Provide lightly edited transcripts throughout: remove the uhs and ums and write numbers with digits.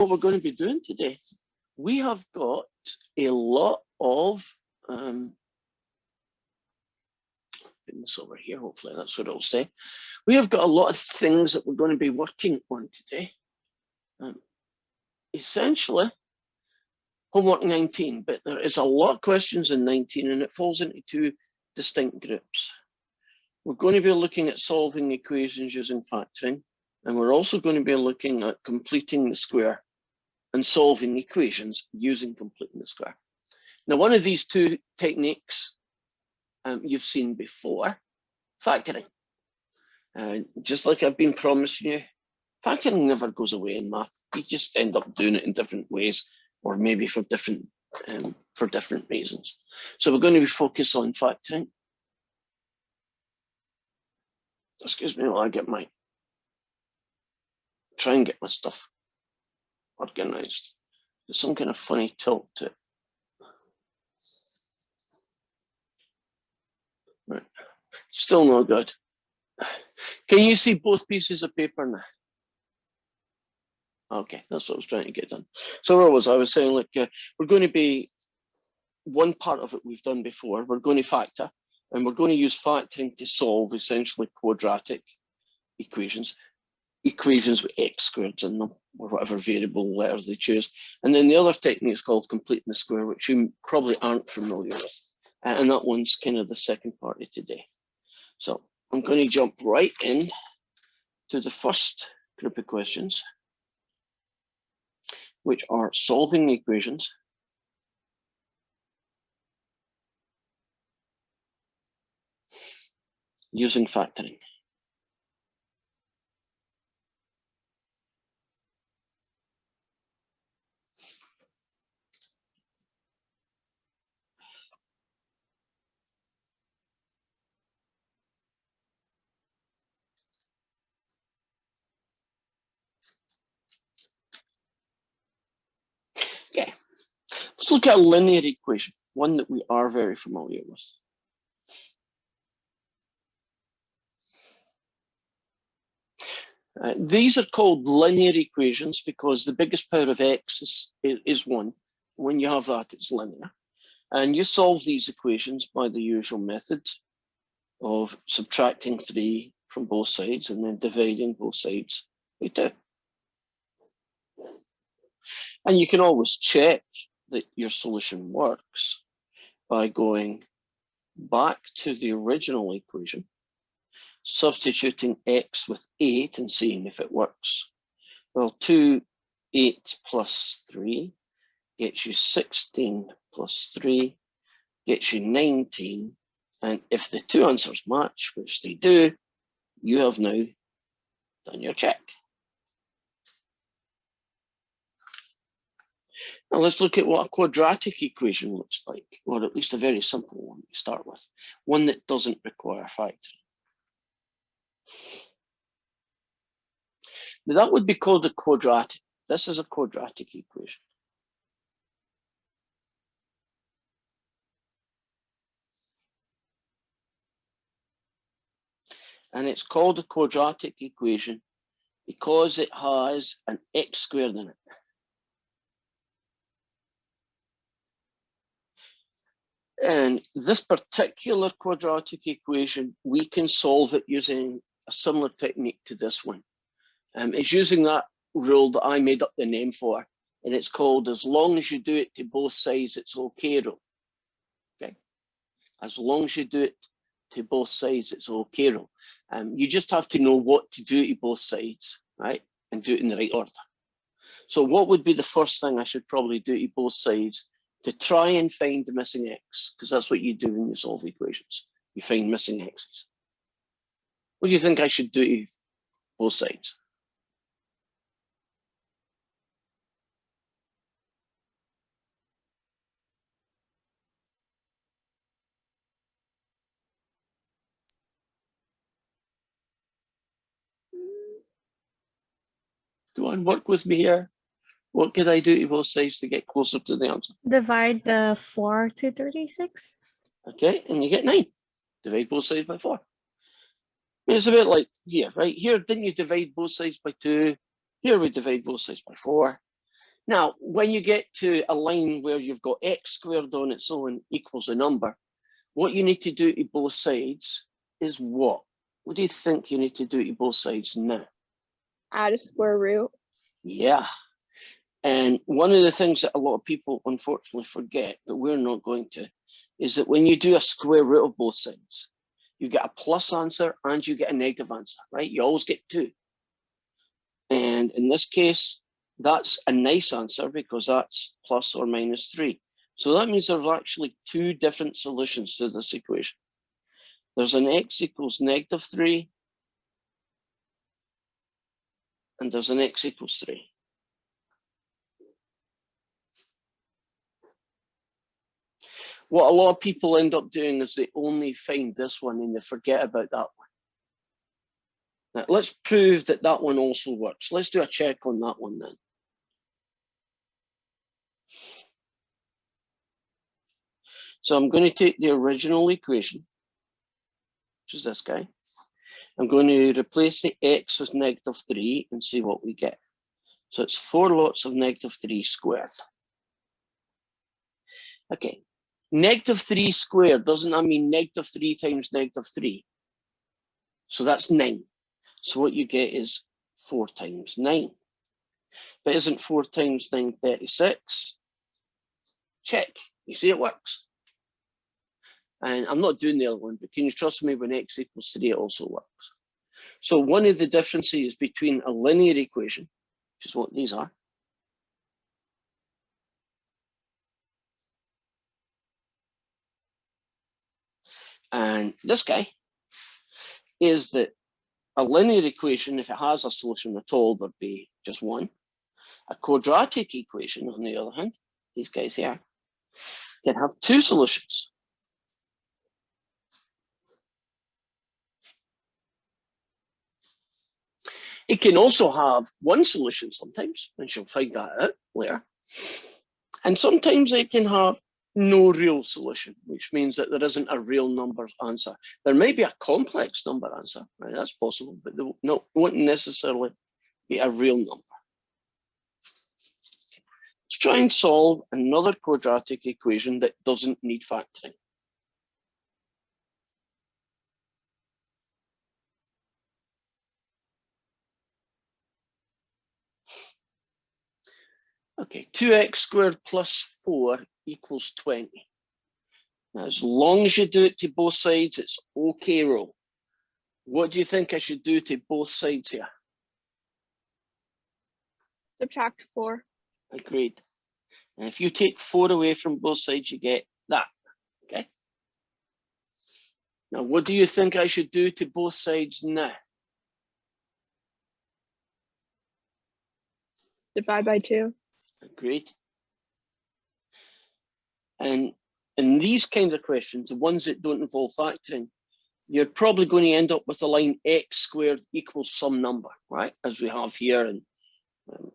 what we're going to be doing today. We have got a lot of, put this over here, hopefully that's where it'll stay. We have got a lot of things that we're going to be working on today. Essentially, homework 19, but there is a lot of questions in 19 and it falls into two distinct groups. We're going to be looking at solving equations using factoring, and we're also going to be looking at completing the square and solving equations using completing the square. Now, one of these two techniques you've seen before, factoring. Just like I've been promising you, factoring never goes away in math. You just end up doing it in different ways, or maybe for different reasons. So we're going to be focused on factoring. Excuse me while I try and get my stuff organized. There's some kind of funny tilt to it. Right. Still no good. Can you see both pieces of paper now? Okay, that's what I was trying to get done. So where was I? I was saying, like, we're going to be, one part of it we've done before, we're going to factor, and we're going to use factoring to solve essentially quadratic equations with x squared in them, or whatever variable letters they choose. And then the other technique is called completing the square, which you probably aren't familiar with. And that one's kind of the second part of today. So I'm going to jump right in to the first group of questions, which are solving equations using factoring. Okay, let's look at a linear equation, one that we are very familiar with. These are called linear equations because the biggest power of x is 1. When you have that, it's linear. And you solve these equations by the usual method of subtracting 3 from both sides and then dividing both sides by 2. And you can always check that your solution works by going back to the original equation, substituting x with 8 and seeing if it works. Well, 8 plus 3 gets you 16 plus 3 gets you 19. And if the two answers match, which they do, you have now done your check. Now let's look at what a quadratic equation looks like, or at least a very simple one to start with, one that doesn't require factoring. Now that would be called a quadratic. This is a quadratic equation. And it's called a quadratic equation because it has an x squared in it. And this particular quadratic equation, we can solve it using a similar technique to this one. It's using that rule that I made up the name for, and it's called as long as you do it to both sides, it's okay rule. Okay, as long as you do it to both sides, it's okay rule. You just have to know what to do to both sides, right? And do it in the right order. So what would be the first thing I should probably do to both sides to try and find the missing x? Because that's what you do when you solve equations. You find missing x's. What do you think I should do to both sides? Go on, work with me here. What could I do to both sides to get closer to the answer? Divide the 4 to 36. Okay, and you get 9. Divide both sides by 4. I mean, it's a bit like here, right? Here, didn't you divide both sides by 2? Here we divide both sides by 4. Now, when you get to a line where you've got x squared on its own equals a number, what you need to do to both sides is what? What do you think you need to do to both sides now? Add a square root. Yeah. And one of the things that a lot of people unfortunately forget, but we're not going to, is that when you do a square root of both sides, you get a plus answer and you get a negative answer, right? You always get 2. And in this case, that's a nice answer because that's plus or minus 3. So that means there's actually 2 different solutions to this equation. There's an x equals negative 3, and there's an x equals 3. What a lot of people end up doing is they only find this one and they forget about that one. Now, let's prove that that one also works. Let's do a check on that one then. So I'm going to take the original equation, which is this guy. I'm going to replace the x with negative 3 and see what we get. So it's 4 lots of negative 3 squared. Okay, negative 3 squared, doesn't that mean negative 3 times negative 3? So that's 9. So what you get is 4 times 9. But isn't 4 times 9 36? Check. You see it works. And I'm not doing the other one, but can you trust me, when x equals 3, it also works. So one of the differences between a linear equation, which is what these are, and this guy, is that a linear equation, if it has a solution at all, there'd be just one. A quadratic equation, on the other hand, these guys here, can have 2 solutions. It can also have 1 solution sometimes, and she'll find that out later. And sometimes it can have no real solution, which means that there isn't a real number answer. There may be a complex number answer, right? That's possible, but there won't necessarily be a real number. Let's try and solve another quadratic equation that doesn't need factoring. Okay, 2x squared plus 4 equals 20. Now, as long as you do it to both sides, it's okay rule. What do you think I should do to both sides here? Subtract 4. Agreed. And if you take 4 away from both sides, you get that, okay? Now, what do you think I should do to both sides now? Divide by 2. Agreed. And in these kind of questions, the ones that don't involve factoring, you're probably going to end up with a line x squared equals some number, right? As we have here and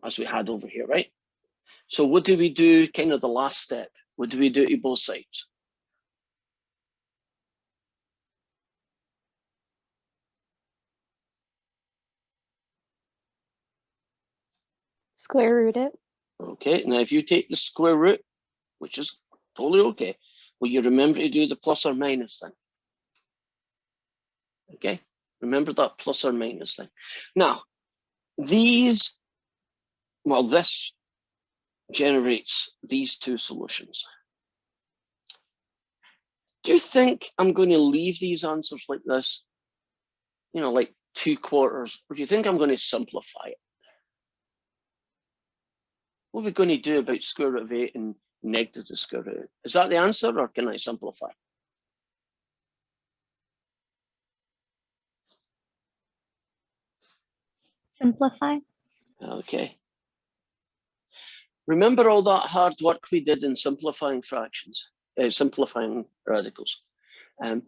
as we had over here, right? So what do we do, kind of the last step? What do we do to both sides? Square root it. Okay, now if you take the square root, which is totally okay, will you remember to do the plus or minus thing? Okay, remember that plus or minus thing. Now, this generates these 2 solutions. Do you think I'm going to leave these answers like this, you know, like 2/4, or do you think I'm going to simplify it? What are we going to do about square root of 8 and negative the square root? Is that the answer, or can I simplify? Simplify. Okay. Remember all that hard work we did in simplifying fractions, simplifying radicals. How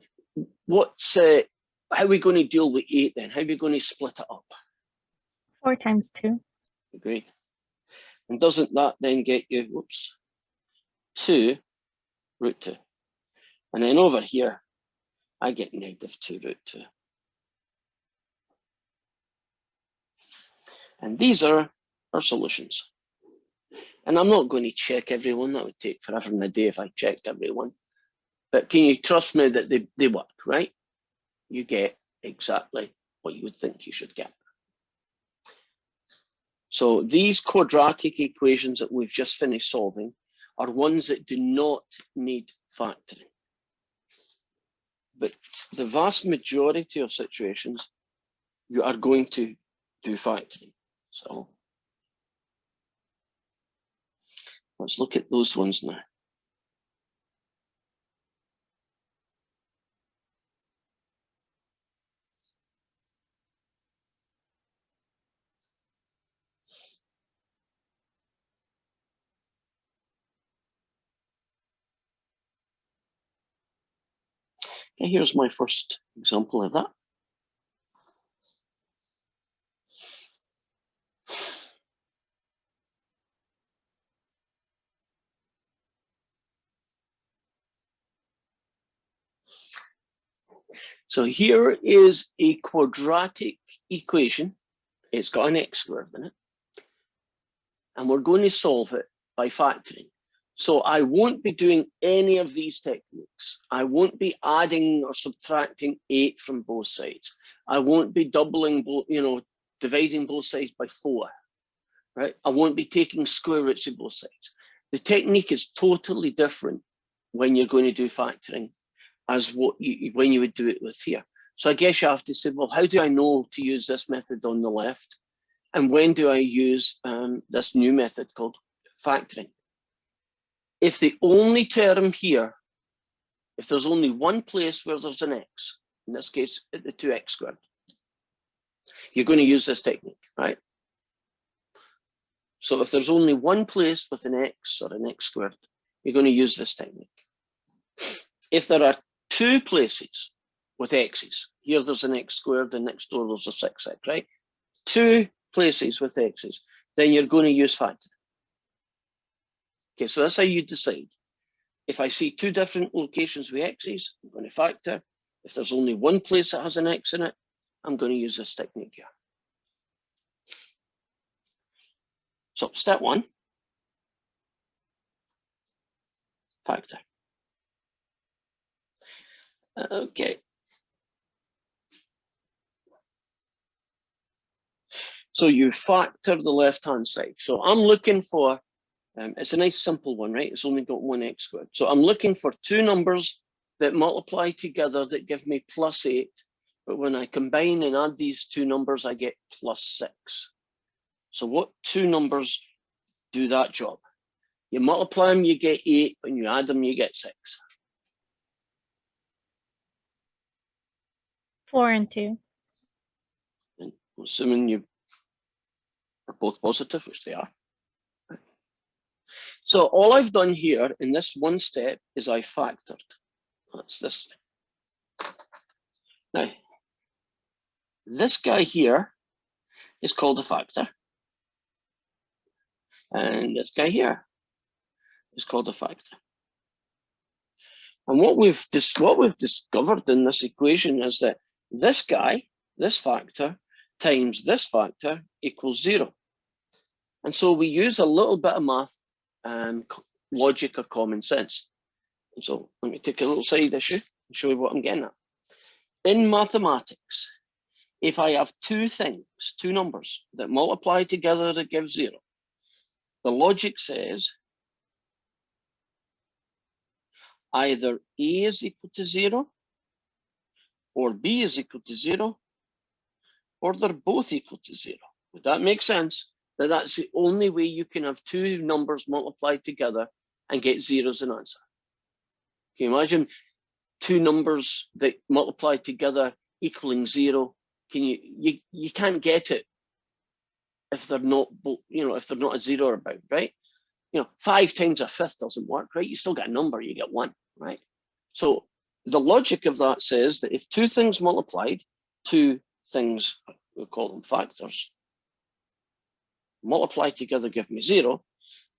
are we going to deal with 8 then? How are we going to split it up? 4 times 2. Agreed. And doesn't that then get you, 2 root 2? And then over here, I get negative 2 root 2. And these are our solutions. And I'm not going to check everyone. That would take forever and a day if I checked everyone. But can you trust me that they work, right? You get exactly what you would think you should get. So these quadratic equations that we've just finished solving are ones that do not need factoring. But the vast majority of situations, you are going to do factoring. So let's look at those ones now. Okay, here's my first example of that. So here is a quadratic equation. It's got an x squared in it. And we're going to solve it by factoring. So I won't be doing any of these techniques. I won't be adding or subtracting 8 from both sides. I won't be doubling both, dividing both sides by 4, right? I won't be taking square roots of both sides. The technique is totally different when you're going to do factoring as when you would do it with here. So I guess you have to say, well, how do I know to use this method on the left? And when do I use this new method called factoring? If the only term here, if there's only one place where there's an x, in this case, at the 2x squared, you're going to use this technique, right? So if there's only one place with an x or an x squared, you're going to use this technique. If there are 2 places with x's, here there's an x squared and next door there's a 6x, right? 2 places with x's, then you're going to use factoring. Okay, so that's how you decide. If I see 2 different locations with x's, I'm going to factor. If there's only one place that has an x in it, I'm going to use this technique here. So step 1, factor. Okay. So you factor the left-hand side. So I'm looking for, it's a nice simple one, right? It's only got one x squared. So I'm looking for 2 numbers that multiply together that give me +8. But when I combine and add these 2 numbers, I get +6. So what 2 numbers do that job? You multiply them, you get 8. When you add them, you get 6. 4 and 2. And assuming you are both positive, which they are. So all I've done here in this one step is I factored. That's this thing. Now, this guy here is called a factor. And this guy here is called a factor. And what we've discovered in this equation is that this guy, this factor, times this factor equals 0. And so we use a little bit of math and logic or common sense. And so let me take a little side issue and show you what I'm getting at. In mathematics, if I have 2 things, 2 numbers that multiply together to give 0, the logic says either A is equal to 0 or B is equal to 0, or they're both equal to 0. Would that make sense? That's the only way you can have 2 numbers multiplied together and get 0 as an answer. Can you imagine 2 numbers that multiply together equaling 0? Can you can't get it if they're not, if they're not a 0 or about, right? 5 times a fifth doesn't work, right? You still get a number, you get 1, right? So the logic of that says that if 2 things multiplied, 2 things, we'll call them factors, multiply together give me 0,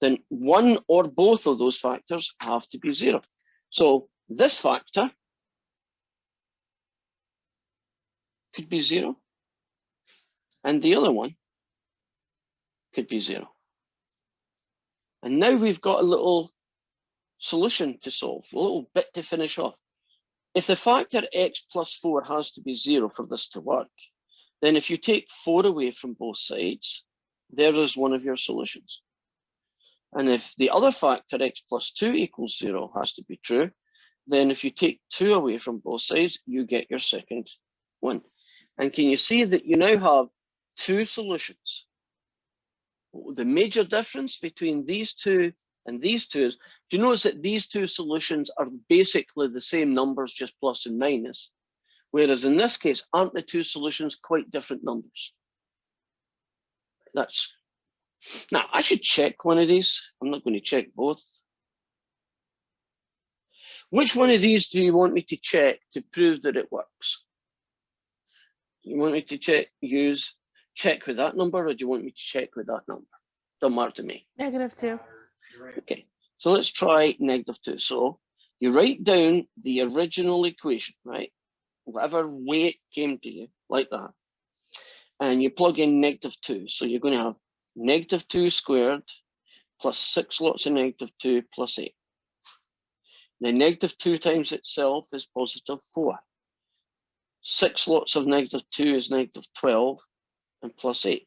then one or both of those factors have to be 0. So this factor could be 0, and the other one could be 0. And now we've got a little solution to solve, a little bit to finish off. If the factor x plus 4 has to be 0 for this to work, then if you take 4 away from both sides, there is one of your solutions. And if the other factor x plus 2 equals 0 has to be true, then if you take 2 away from both sides, you get your second one. And can you see that you now have two solutions? The major difference between these two and these two is, do you notice that these two solutions are basically the same numbers, just plus and minus? Whereas in this case, aren't the two solutions quite different numbers? That's, now I should check one of these. I'm not going to check both. Which one of these do you want me to check to prove that it works? You want me to check with that number, or do you want me to check with that number? Doesn't matter to me. -2. Okay, so let's try -2. So you write down the original equation, right? Whatever way it came to you, like that. And you plug in -2. So you're going to have -2 squared plus 6 lots of -2 plus 8. Now -2 times itself is +4. 6 lots of -2 is -12 and plus 8.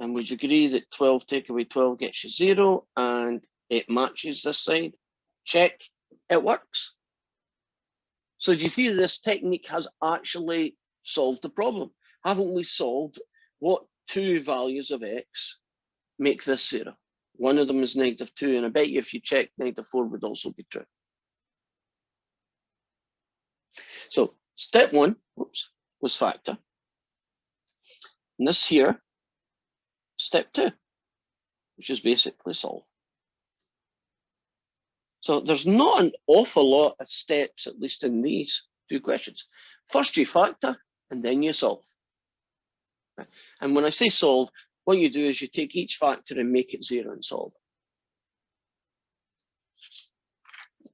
And would you agree that 12 take away 12 gets you 0 and it matches this side? Check, it works. So do you see this technique has actually solved the problem? Haven't we solved what two values of x make this 0? One of them is -2, and I bet you if you check, -4 would also be true. So step 1, was factor. And this here, step 2, which is basically solve. So there's not an awful lot of steps, at least in these two questions. First you factor, and then you solve. And when I say solve, what you do is you take each factor and make it 0 and solve it.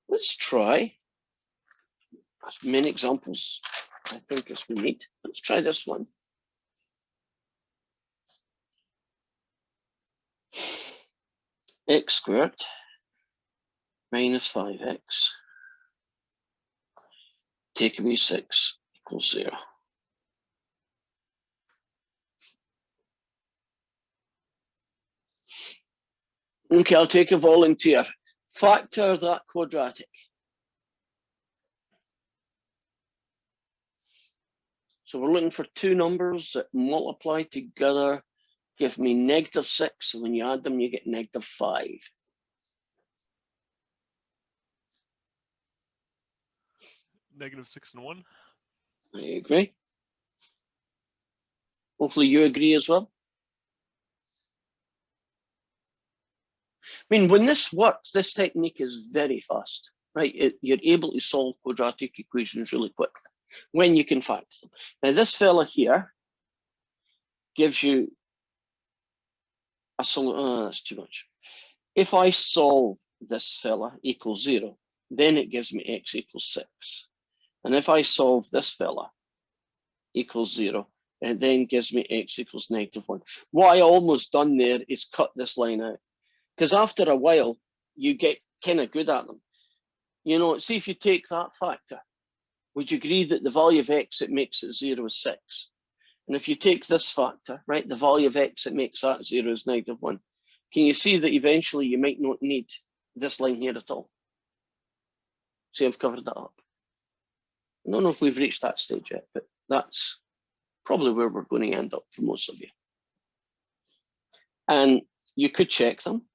Let's try as many examples I think as we need. Let's try this one. X squared minus 5x take away 6 equals 0. Okay, I'll take a volunteer. Factor that quadratic. So we're looking for two numbers that multiply together, give me -6, and when you add them, you get -5. -6 and 1. I agree. Hopefully you agree as well. I mean, when this works, this technique is very fast, right? You're able to solve quadratic equations really quickly when you can factor them. Now, this fella here gives you a solution. That's too much. If I solve this fella equals 0, then it gives me x equals 6. And if I solve this fella equals 0, it then gives me x equals -1. What I almost done there is cut this line out, because after a while, you get kind of good at them. You know, see if you take that factor, would you agree that the value of x it makes it 0 is 6? And if you take this factor, right, the value of x it makes that 0 is -1. Can you see that eventually you might not need this line here at all? See, I've covered that up. I don't know if we've reached that stage yet, but that's probably where we're going to end up for most of you. And you could check them,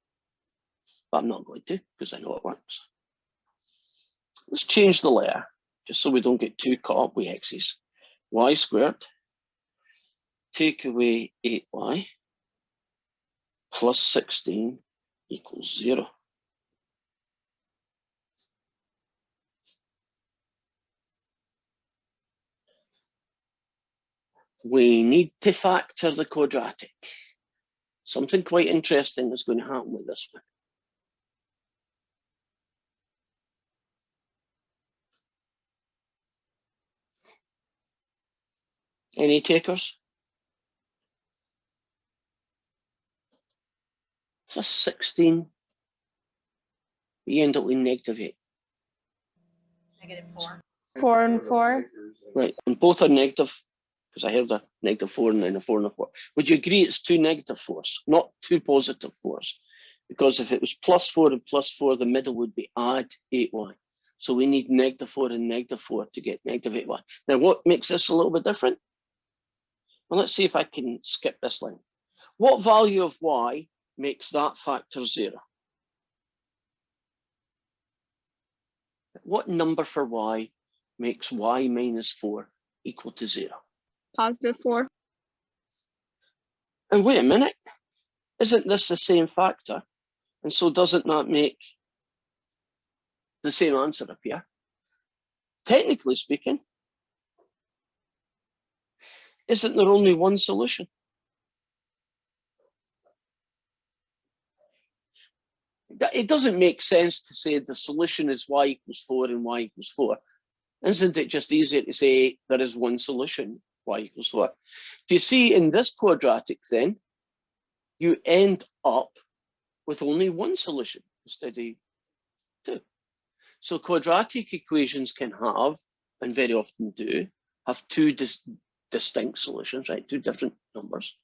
but I'm not going to because I know it works. Let's change the layer just so we don't get too caught up with x's. Y squared, take away 8y plus 16 equals 0. We need to factor the quadratic. Something quite interesting is going to happen with this one. Any takers? plus 16. You end up with -8. -4. 4 and 4. Right, and both are negative, because I heard a -4 and then a 4 and a 4. Would you agree it's two negative 4s, not two positive 4s? Because if it was +4 and +4, the middle would be add 8y. So we need -4 and -4 to get -8y. Now, what makes this a little bit different? Well, let's see if I can skip this line. What value of y makes that factor 0? What number for y makes y minus 4 equal to 0? +4. And wait a minute, isn't this the same factor? And so doesn't that make the same answer appear? Technically speaking, isn't there only one solution? It doesn't make sense to say the solution is y equals 4 and y equals 4. Isn't it just easier to say there is one solution, y equals 4? Do you see in this quadratic then, you end up with only one solution instead of two. So quadratic equations can have, and very often do, have two distinct solutions, right? Two different numbers.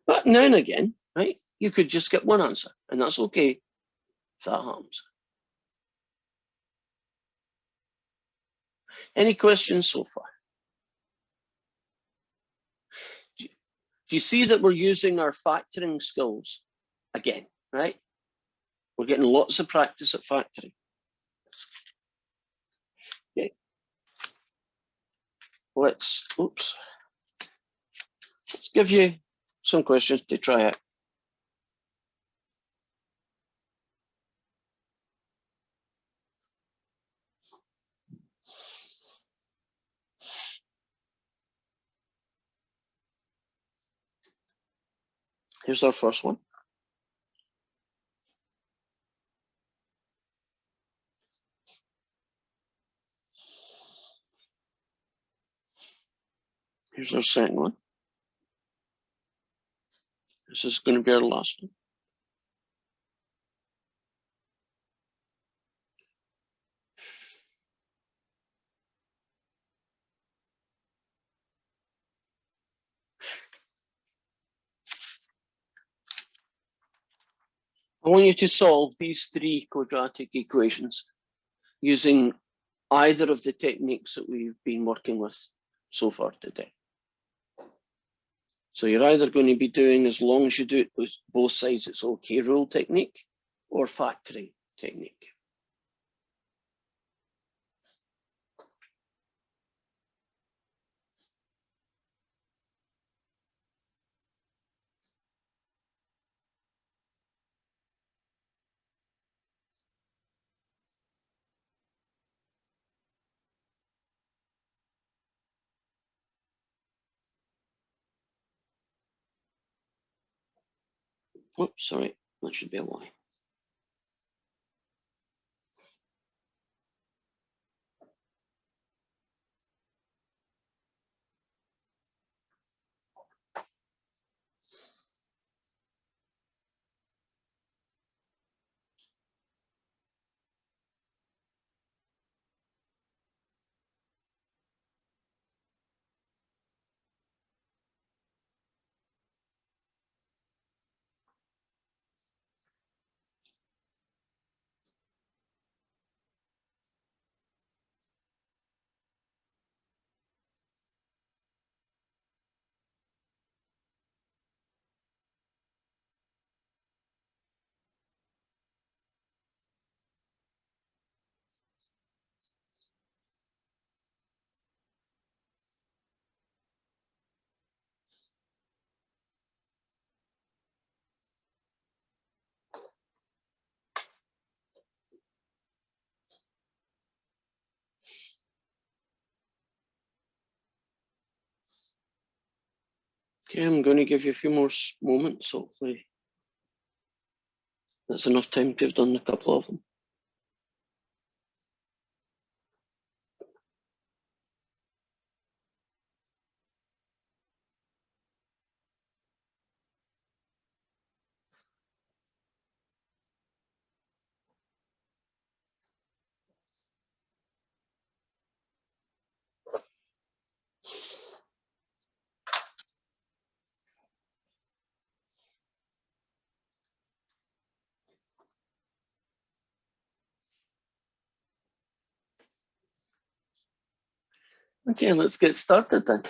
But now and again, right, you could just get one answer, and that's okay if that happens. Any questions so far? Do you see that we're using our factoring skills again, right? We're getting lots of practice at factoring. Okay. Let's give you some questions to try out. Here's our first one. Here's our second one. This is going to be our last one. I want you to solve these three quadratic equations using either of the techniques that we've been working with so far today. So you're either going to be doing, as long as you do it with both sides, it's okay rule technique or factoring technique. Oops, sorry, that should be a Y. Okay, I'm going to give you a few more moments, hopefully. That's enough time to have done a couple of them. Okay, let's get started then.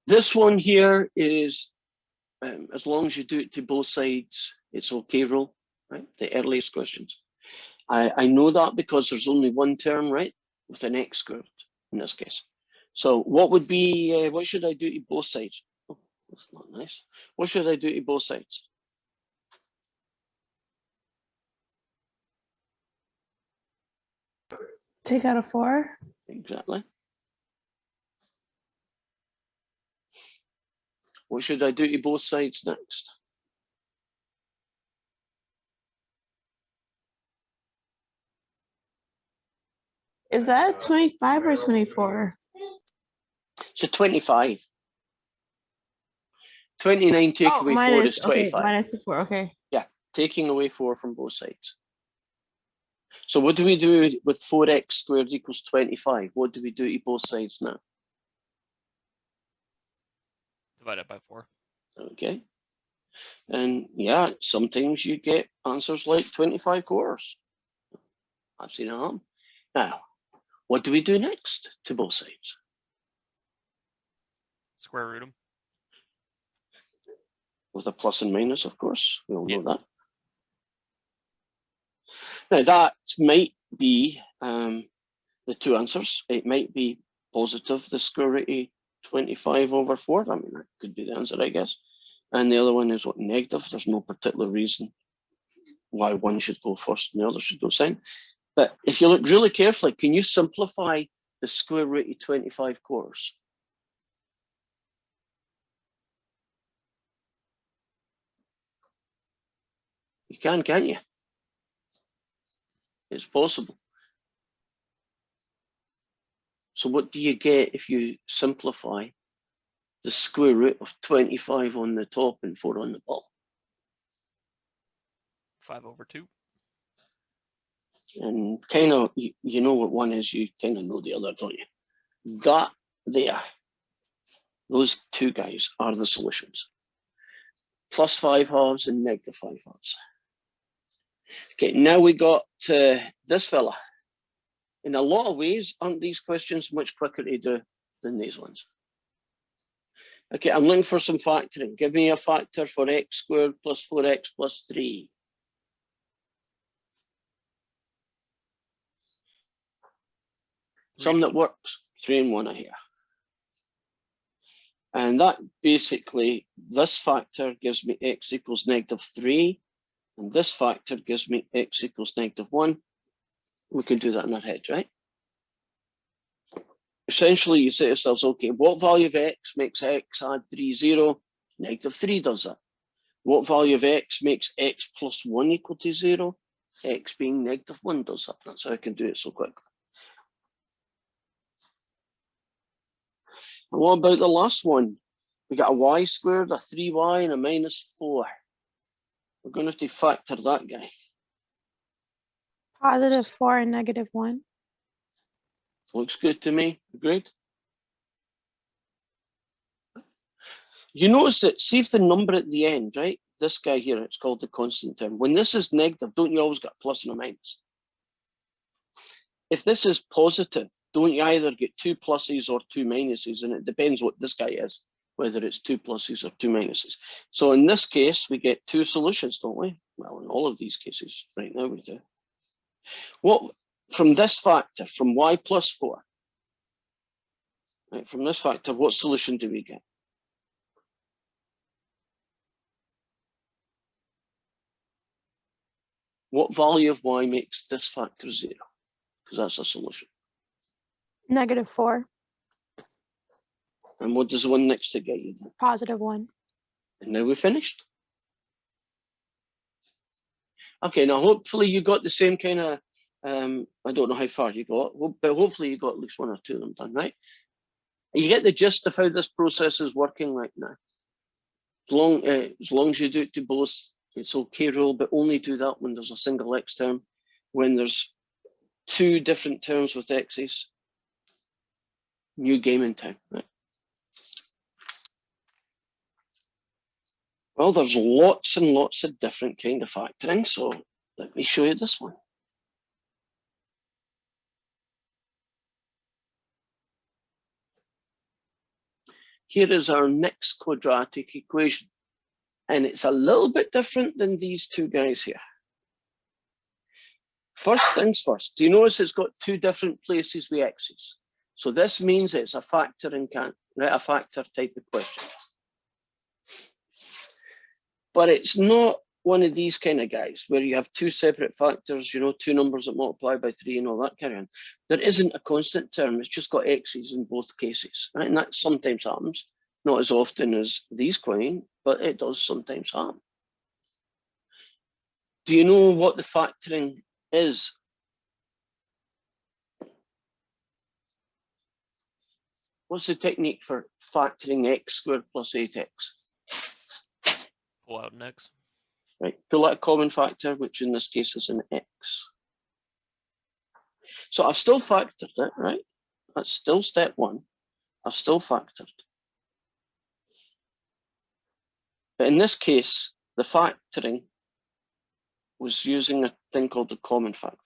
This one here is, as long as you do it to both sides, it's okay rule, right? The earliest questions. I know that because there's only one term, right? With an x squared in this case. So what would be, what should I do to both sides? Oh, that's not nice. What should I do to both sides? Take out a 4. Exactly. What should I do to both sides next? Is that 25 or 24? So 25. 29 take away 4 is 25. Okay, minus the 4, okay. Yeah, taking away 4 from both sides. So what do we do with 4x squared equals 25? What do we do to both sides now? Divide it by 4. Okay. And yeah, sometimes you get answers like 25 quarters. I've seen it happen. Now, what do we do next to both sides? Square root them. With a plus and minus, of course. We all know Yeah. that. Now, that might be the two answers. It might be positive, the square root of 25 over 4. I mean, that could be the answer, I guess. And the other one is what, negative. There's no particular reason why one should go first and the other should go second. But if you look really carefully, can you simplify the square root of 25 quarters? You can, can't you? It's possible. So what do you get if you simplify the square root of 25 on the top and 4 on the bottom? 5 over 2. And kind of, you know what one is, you kind of know the other, don't you? That there, those two guys are the solutions. Plus 5 halves and negative 5 halves. Okay, now we got this fella. In a lot of ways, aren't these questions much quicker to do than these ones? Okay, I'm looking for some factoring. Give me a factor for x squared plus 4x plus 3. Some that works, 3 and 1 are here. And that basically, this factor gives me x equals negative 3. And this factor gives me x equals negative 1. We can do that in our head, right? Essentially, you say to yourselves, okay, what value of x makes x add 3, 0? Negative 3 does that. What value of x makes x plus 1 equal to 0? X being negative 1 does that. That's how I can do it so quickly. And what about the last one? We got a y squared, a 3y, and a minus 4. We're going to have to factor that guy. Positive 4 and negative 1. Looks good to me. Agreed? You notice that, see if the number at the end, right? This guy here, it's called the constant term. When this is negative, don't you always get a plus and a minus? If this is positive, don't you either get 2 pluses or 2 minuses? And it depends what this guy is, whether it's 2 pluses or 2 minuses. So in this case, we get 2 solutions, don't we? Well, in all of these cases, right now we do. What, from this factor, from y plus 4, right, from this factor, what solution do we get? What value of y makes this factor 0? Because that's a solution. Negative 4. And what does the one next to get you then? Positive 1. And now we're finished. Okay, now hopefully you got the same kind of, I don't know how far you got, but hopefully you got at least 1 or 2 of them done, right? You get the gist of how this process is working right now. As long as you do it to both, it's okay rule, but only do that when there's a single x term. When there's 2 different terms with x's, new game in town, right? Well, there's lots and lots of different kind of factoring, so let me show you this one. here is our next quadratic equation. And it's a little bit different than these two guys here. First things first, do you notice it's got two different places with x's? So this means it's a factoring right, a factor type of question. But it's not one of these kind of guys where you have two separate factors, you know, two numbers that multiply by 3 and all that kind of thing. There isn't a constant term, it's just got x's in both cases, right? And that sometimes happens, not as often as these coin, but it does sometimes happen. Do you know what the factoring is? What's the technique for factoring x squared plus 8x? Pull out an X. Right, pull out a common factor, which in this case is an x. So I've still factored it, right? That's still step one. I've still factored. But in this case, the factoring was using a thing called the common factor.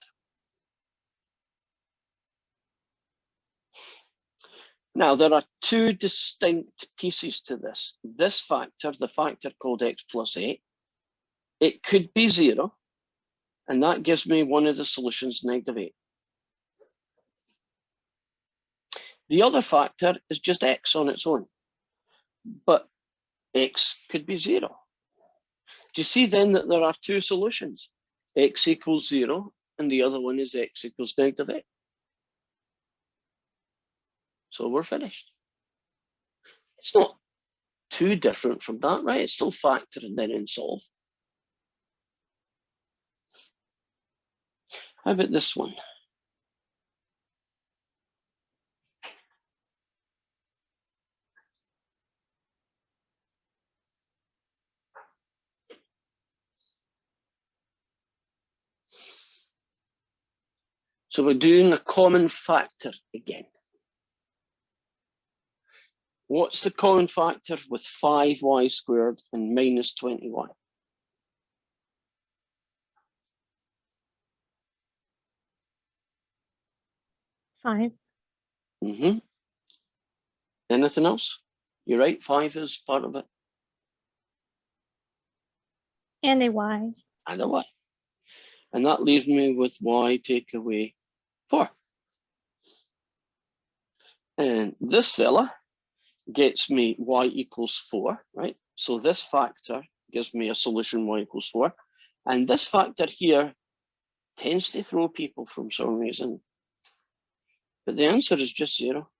Now, there are two distinct pieces to this. This factor, the factor called x plus 8, it could be 0, and that gives me one of the solutions, -8. The other factor is just x on its own, but x could be 0. Do you see then that there are two solutions? X equals 0, and the other one is x equals -8. So we're finished. It's not too different from that, right? It's still factor and then in solve. How about this one? So we're doing a common factor again. What's the common factor with 5y squared and minus 20y? Five. Mm-hmm. Anything else? You're right, 5 is part of it. And a y. And a y. And that leaves me with y take away 4. And this fella gets me y equals 4, right? So this factor gives me a solution y equals 4. And this factor here tends to throw people for some reason. But the answer is just 0.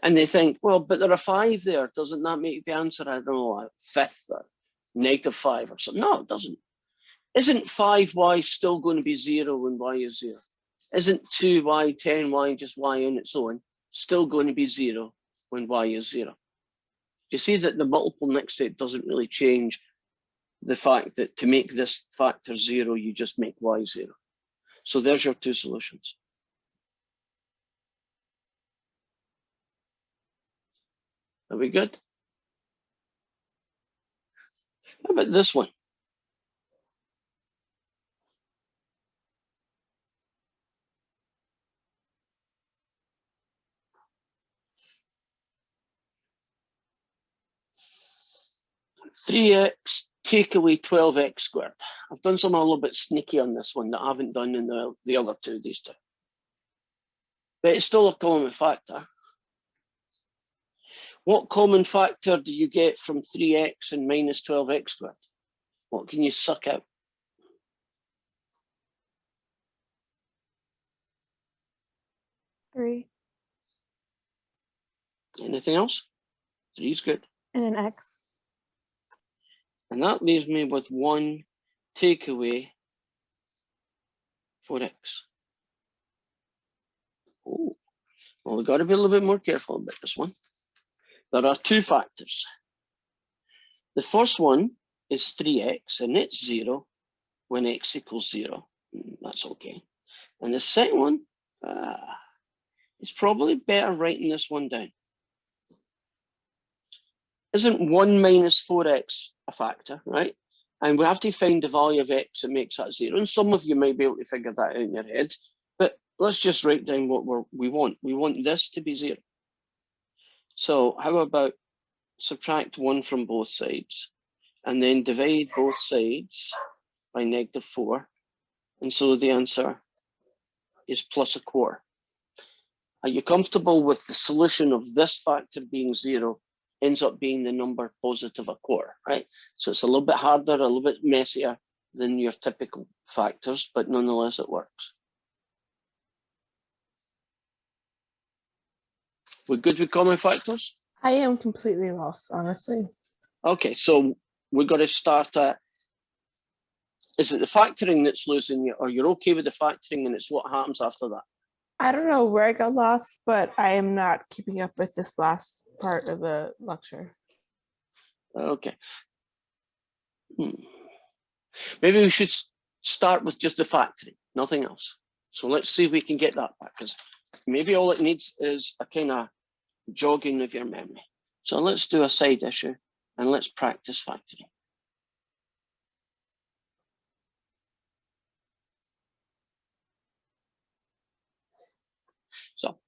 And they think, well, but there are 5 there. Doesn't that make the answer, I don't know, a fifth or -5 or something? No, it doesn't. Isn't 5y still going to be 0 when y is 0? Isn't 2y, 10y, just y on its own, still going to be 0 when y is 0? You see that the multiple next to it doesn't really change the fact that to make this factor 0, you just make y 0. So there's your two solutions. Are we good? How about this one? (3x) take away 12x squared. I've done something a little bit sneaky on this one that I haven't done in the other two, these two. But it's still a common factor. What common factor do you get from 3x and minus 12x squared? What can you suck out? Three. Anything else? 3 is good. And an x. And that leaves me with 1 take away 4x. Oh, well, we've got to be a little bit more careful about this one. There are two factors. The first one is 3x, and it's 0 when x equals 0. That's okay. And the second one, it's probably better writing this one down. Isn't 1 minus 4x a factor, right? And we have to find the value of x that makes that 0. And some of you may be able to figure that out in your head, but let's just write down what we want. We want this to be 0. So how about subtract 1 from both sides and then divide both sides by -4. And so the answer is +1/4. Are you comfortable with the solution of this factor being 0 ends up being the number +1/4, right? So it's a little bit harder, a little bit messier than your typical factors, but nonetheless it works. We're good with common factors? I am completely lost, honestly. Okay, so we're going to start at, is it the factoring that's losing you, or you're okay with the factoring and it's what happens after that? I don't know where I got lost, but I am not keeping up with this last part of the lecture. Okay. Maybe we should start with just the factoring, nothing else. So let's see if we can get that back, because maybe all it needs is a kind of jogging of your memory. So let's do a side issue and let's practice factoring. So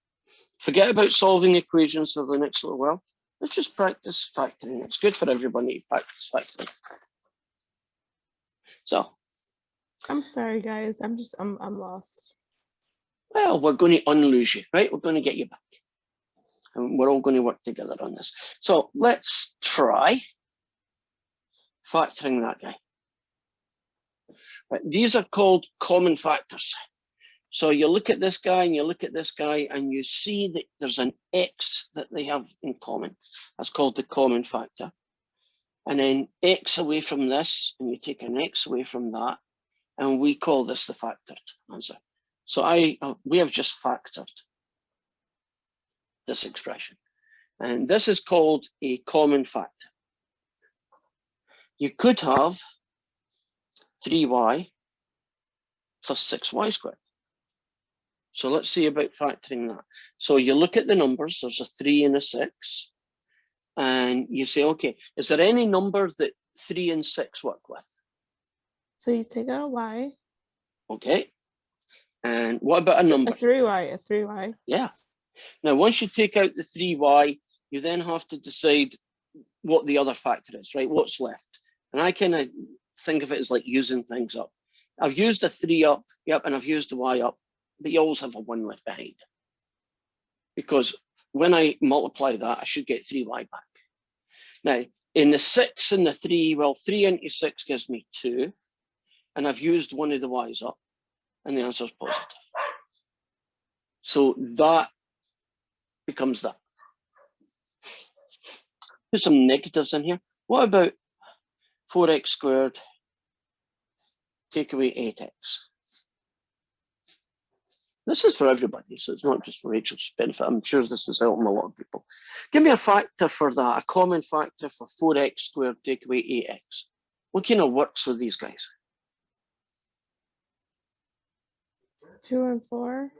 forget about solving equations for the next little while. Let's just practice factoring. It's good for everybody to practice factoring. So, I'm sorry, guys. I'm lost. well, we're going to unlose you, right? We're going to get you back. And we're all going to work together on this. So let's try factoring that guy. Right, these are called common factors. So you look at this guy and you look at this guy and you see that there's an x that they have in common. That's called the common factor. And then x away from this, and you take an x away from that, and we call this the factored answer. So we have just factored this expression. And this is called a common factor. You could have 3y plus 6y squared. So let's see about factoring that. So you look at the numbers, there's a 3 and a 6, and you say, okay, is there any number that 3 and 6 work with? So you take out a y. Okay. And what about a number? A 3y. Yeah. Now, once you take out the 3y, you then have to decide what the other factor is, right? What's left? And I kind of think of it as like using things up. I've used a 3 up, yep, and I've used a y up, but you always have a 1 left behind. Because when I multiply that, I should get 3y back. Now, in the 6 and the 3, well, 3 into 6 gives me 2, and I've used one of the y's up, and the answer is positive. So that becomes that. Put some negatives in here. What about 4x squared take away 8x? This is for everybody, so it's not just for Rachel's benefit. I'm sure this is helping a lot of people. Give me a factor for that, a common factor for 4x squared take away 8x. What kind of works with these guys? 2 and 4.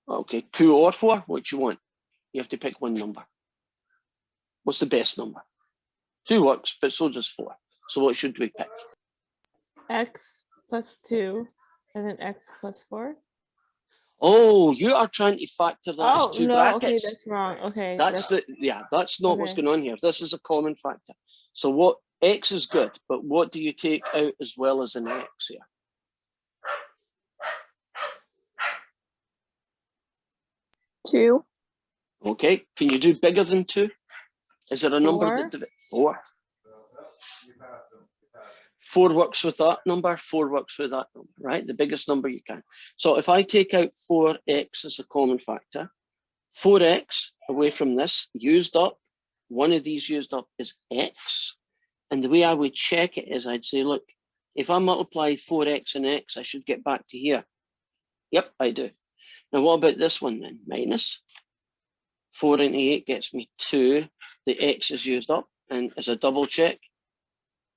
Okay, 2 or 4, what you want? You have to pick one number. What's the best number? 2 works, but so does 4. So what should we pick? X plus 2, and then x plus 4. Oh, you are trying to factor that as 2 no, brackets. okay, that's wrong. Okay, That's not what's okay. going on here. This is a common factor. So what x is good, but what do you take out as well as an x here? Two. Okay, can you do bigger than 2? Is there a number 4. that divides? 4. 4 works with that number, 4 works with that number, right? The biggest number you can. So if I take out 4x as a common factor, 4x away from this, used up, one of these used up is x. And the way I would check it is I'd say, look, if I multiply 4x and x, I should get back to here. Yep, I do. Now, what about this one then? Minus 4 into 8 gets me 2. The x is used up. And as a double check,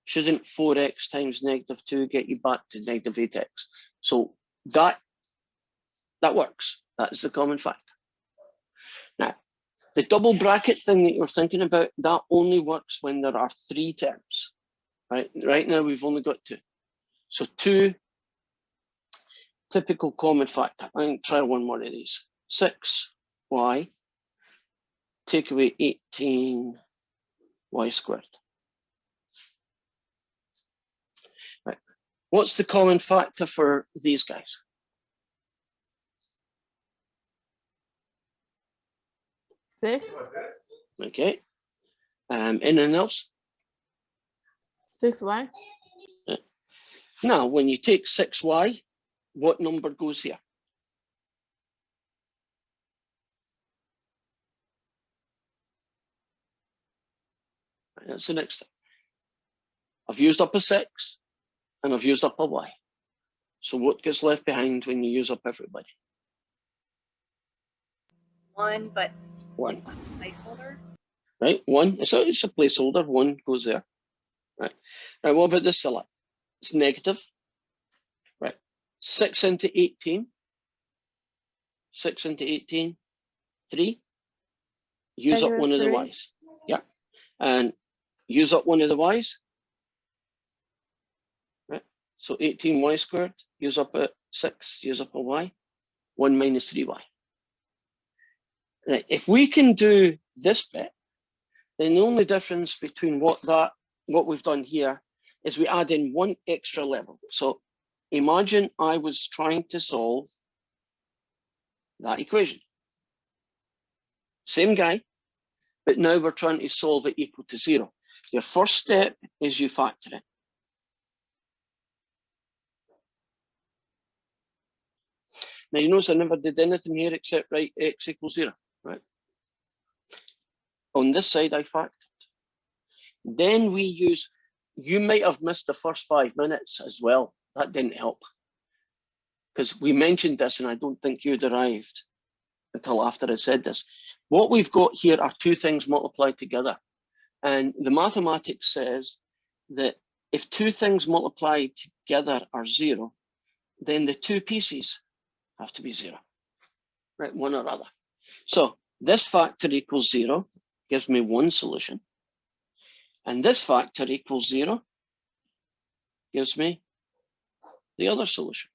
shouldn't 4x times -2 get you back to -8x? So that works. That's the common factor. Now, the double bracket thing that you're thinking about, that only works when there are 3 terms. Right now, we've only got 2. So 2, typical common factor. I'm going to try one more of these. 6y take away 18y squared. Right. What's the common factor for these guys? Six. Okay. Anything else? 6y. Now, when you take 6y, what number goes here? Right, that's the next thing. I've used up a 6 and I've used up a y. So what gets left behind when you use up everybody? 1, but 1. it's not a placeholder. Right, 1. It's a placeholder. 1 goes there. Right. Now, what about this fella? It's negative. Right. 6 into 18. 6 into 18. 3. Use up one of the -3. y's. Yeah. And use up one of the y's. Right. So 18y squared. Use up a 6. Use up a y. 1 minus 3y. Right. If we can do this bit, then the only difference between what we've done here is we add in one extra level. So imagine I was trying to solve that equation. Same guy, but now we're trying to solve it equal to 0. Your first step is you factor it. Now you notice I never did anything here except write x equals 0, right? On this side, I factored. Then we use, you might have missed the first 5 minutes as well. That didn't help. Because we mentioned this and I don't think you'd arrived until after I said this. What we've got here are two things multiplied together. And the mathematics says that if two things multiplied together are 0, then the two pieces have to be 0, right? One or other. So this factor equals 0, gives me one solution. And this factor equals 0, gives me the other solution.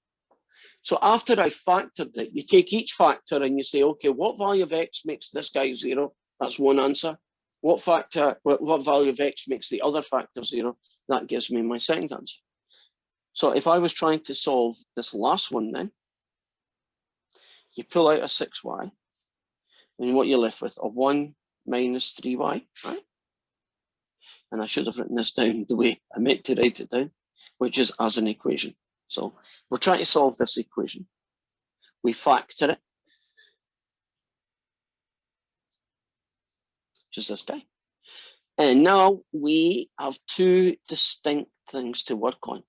So after I factored it, you take each factor and you say, okay, what value of x makes this guy 0? That's one answer. What value of x makes the other factor 0? That gives me my second answer. So if I was trying to solve this last one then, you pull out a 6y, and what you're left with, a 1 minus 3y, right? And I should have written this down the way I meant to write it down, which is as an equation. So we're trying to solve this equation. We factor it, which is this guy. And now we have two distinct things to work on.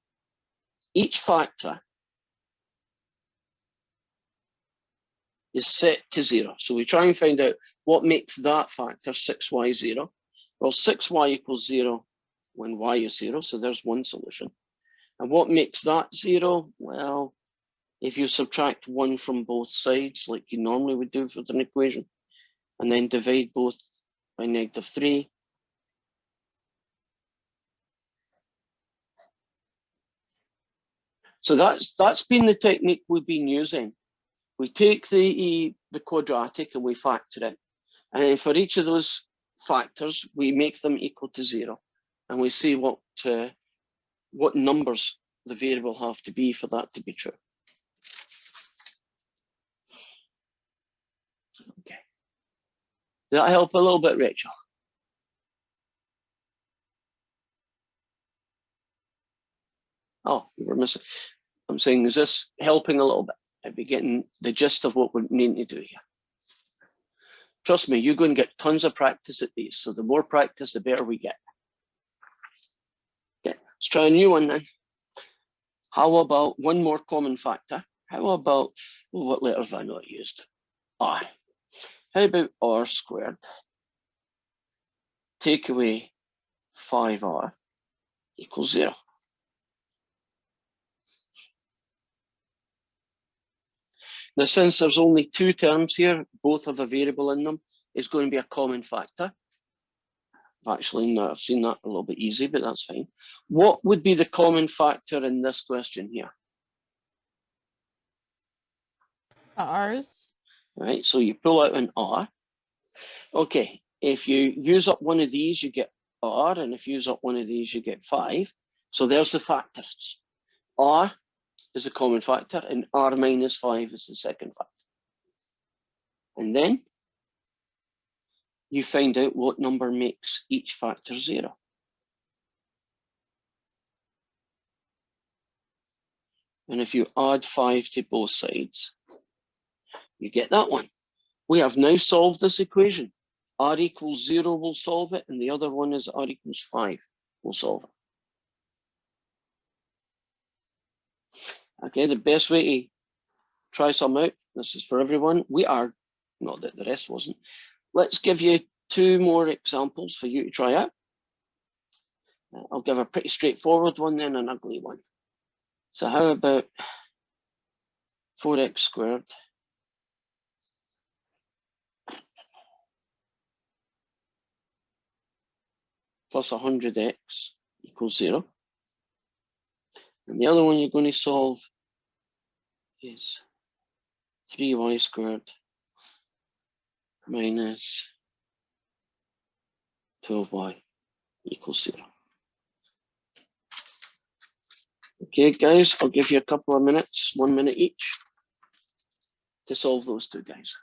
Each factor is set to 0. So we try and find out what makes that factor 6y 0. Well, 6y equals 0 when y is 0. So there's one solution. And what makes that 0? Well, if you subtract 1 from both sides, like you normally would do with an equation, and then divide both by -3, so that's been the technique we've been using. We take the quadratic and we factor it. And for each of those factors, we make them equal to 0. And we see what numbers the variable have to be for that to be true. Okay. Did that help a little bit, Rachel? Oh, you were missing. I'm saying, is this helping a little bit? Are we getting the gist of what we're needing to do here? Trust me, you're going to get tons of practice at these. So the more practice, the better we get. Okay, let's try a new one then. How about one more common factor? How about, well, what letter have I not used? R. How about r squared? Take away 5r equals 0. Now, since there's only two terms here, both have a variable in them, it's going to be a common factor. Actually, no, I've seen that a little bit easy, but that's fine. What would be the common factor in this question here? R's. Right, so you pull out an R, Okay, if you use up one of these, you get R, and if you use up one of these, you get 5. So there's the factors. R is a common factor, and R minus 5 is the second factor. And then you find out what number makes each factor 0. And if you add 5 to both sides, you get that one. We have now solved this equation. R equals 0 will solve it, and the other one is R equals 5 will solve it. Okay, the best way to try some out, this is for everyone. We are, not that the rest wasn't. Let's give you 2 more examples for you to try out. I'll give a pretty straightforward one, then an ugly one. So how about 4x squared plus 100x equals 0. And the other one you're going to solve is 3y squared minus 12y equals 0. Okay, guys, I'll give you a couple of minutes, 1 minute each, to solve those 2 guys.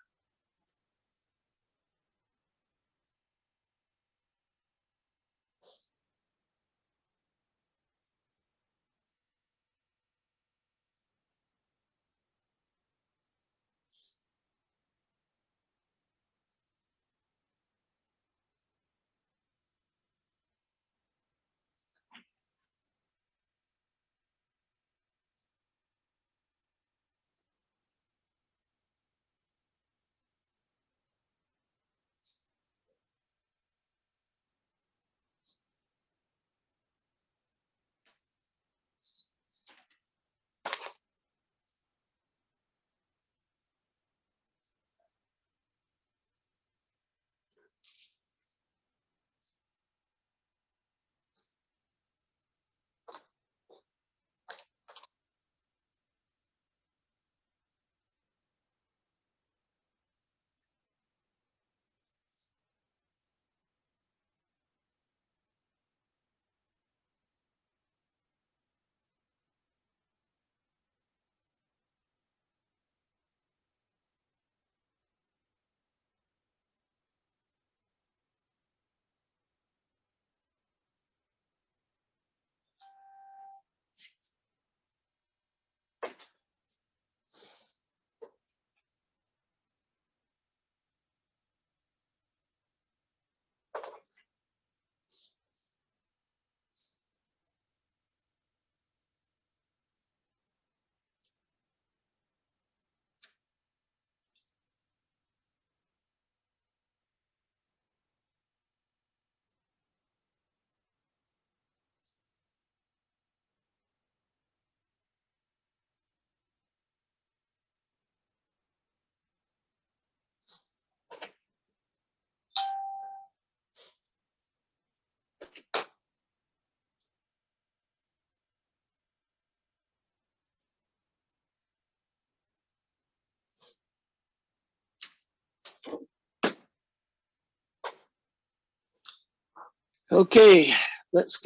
Okay, let's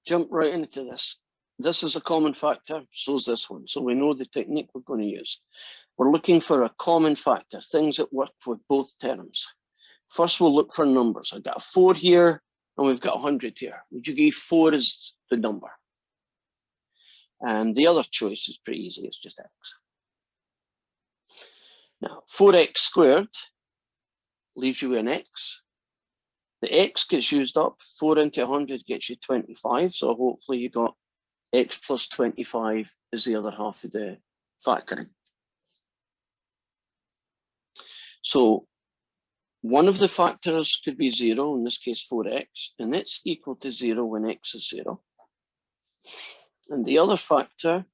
jump right into this. This is a common factor, so is this one. So we know the technique we're going to use. We're looking for a common factor, things that work with both terms. First, we'll look for numbers. I've got a 4 here, and we've got 100 here. Would you give 4 as the number? And the other choice is pretty easy, it's just x. Now, 4x squared leaves you an x. The x gets used up, 4 into 100 gets you 25, so hopefully you got x plus 25 is the other half of the factoring. So one of the factors could be 0, in this case 4x, and it's equal to 0 when x is 0. And the other factor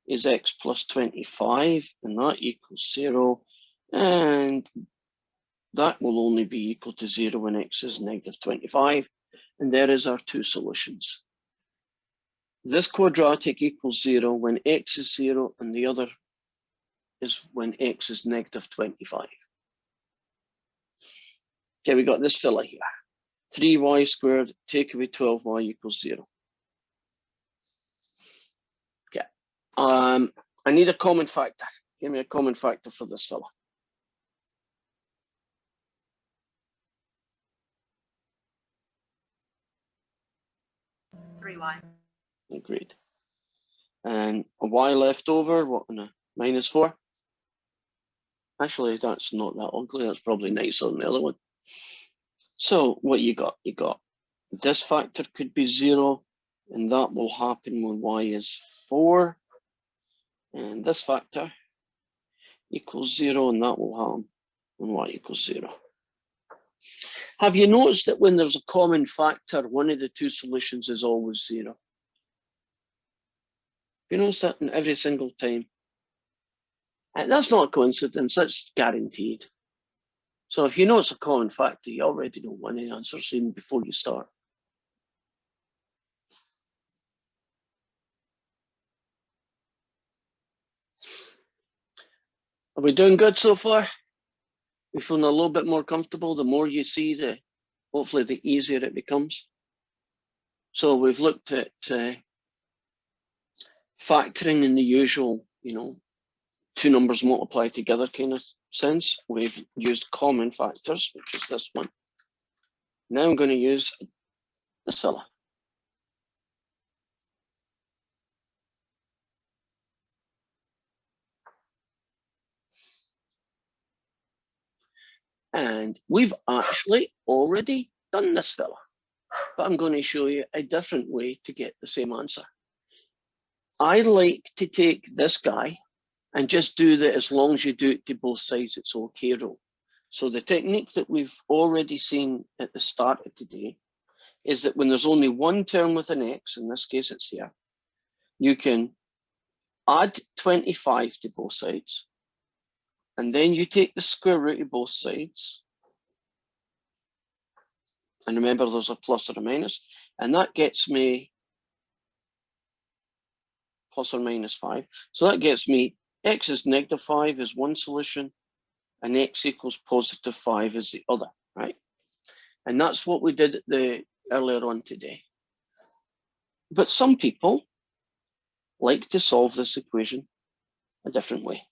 is x plus 25, and that equals 0, and that will only be equal to 0 when x is negative 25, and there is our 2 solutions. This quadratic equals 0 when x is 0, and the other is when x is negative 25. Okay, we got this fella here. 3y squared take away 12y equals 0. Okay. I need a common factor. Give me a common factor for this fella. Three Y. Agreed. And a y left over, what, on a -4? Actually, that's not that ugly. That's probably nicer than the other one. So what you got? You got this factor could be 0, and that will happen when y is 4. And this factor equals 0, and that will happen when y equals 0. Have you noticed that when there's a common factor, one of the two solutions is always 0? You notice that in every single time? And that's not a coincidence, that's guaranteed. So if you know it's a common factor, you already know one of the answers even before you start. Are we doing good so far? We feeling a little bit more comfortable? The more you see, hopefully the easier it becomes. So we've looked at factoring in the usual, two numbers multiplied together kind of sense. We've used common factors, which is this one. Now I'm going to use this fella. And we've actually already done this fella, but I'm going to show you a different way to get the same answer. I like to take this guy and just do that as long as you do it to both sides, it's okay rule. So the technique that we've already seen at the start of today is that when there's only one term with an x, in this case it's here, you can add 25 to both sides, and then you take the square root of both sides. And remember, there's a plus or a minus, and that gets me plus or minus 5. So that gets me x is -5 is one solution, and x equals +5 is the other, right? And that's what we did earlier on today. But some people like to solve this equation a different way.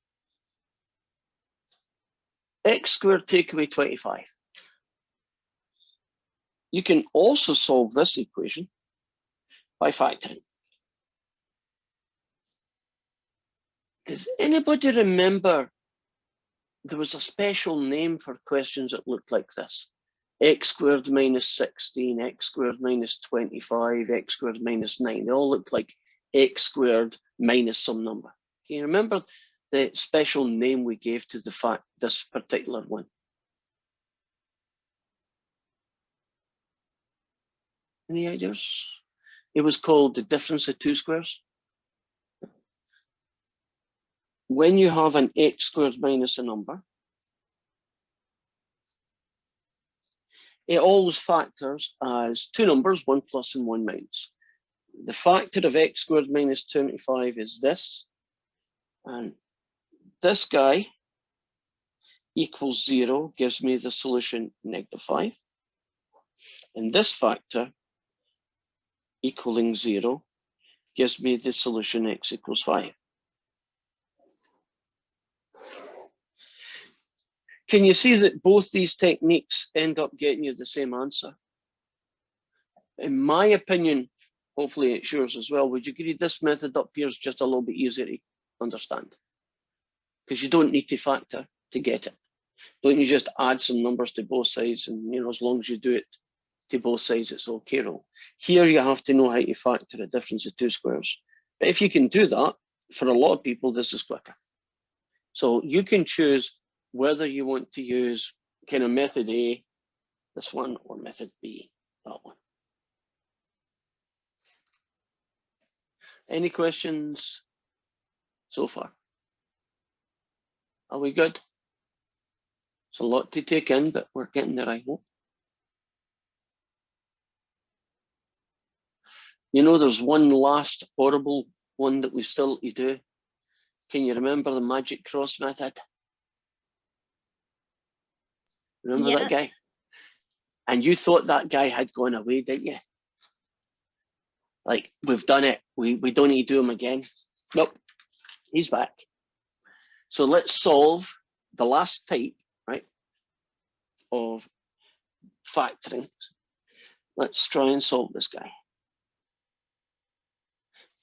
X squared take away 25. You can also solve this equation by factoring. Does anybody remember there was a special name for questions that looked like this? X squared minus 16, x squared minus 25, x squared minus 9. They all look like x squared minus some number. Can you remember the special name we gave to this particular one? Any ideas? It was called the difference of two squares. When you have an x squared minus a number, it always factors as two numbers, one plus and one minus. The factor of x squared minus 25 is this, and this guy equals 0 gives me the solution -5, and this factor equaling 0 gives me the solution x equals 5. Can you see that both these techniques end up getting you the same answer? In my opinion, hopefully it's yours as well, would you agree this method up here is just a little bit easier to understand? Because you don't need to factor to get it. Don't you just add some numbers to both sides, and as long as you do it to both sides, it's okay. Here you have to know how to factor a difference of two squares. But if you can do that, for a lot of people, this is quicker. So you can choose whether you want to use kind of method A, this one, or method B, that one. Any questions so far? Are we good? It's a lot to take in, but we're getting there, I hope. There's one last horrible one that we still need to do. Can you remember the magic cross method? Remember that guy? And you thought that guy had gone away, didn't you? Like, we've done it. We don't need to do him again. Nope, he's back. So let's solve the last type, right, of factoring. Let's try and solve this guy.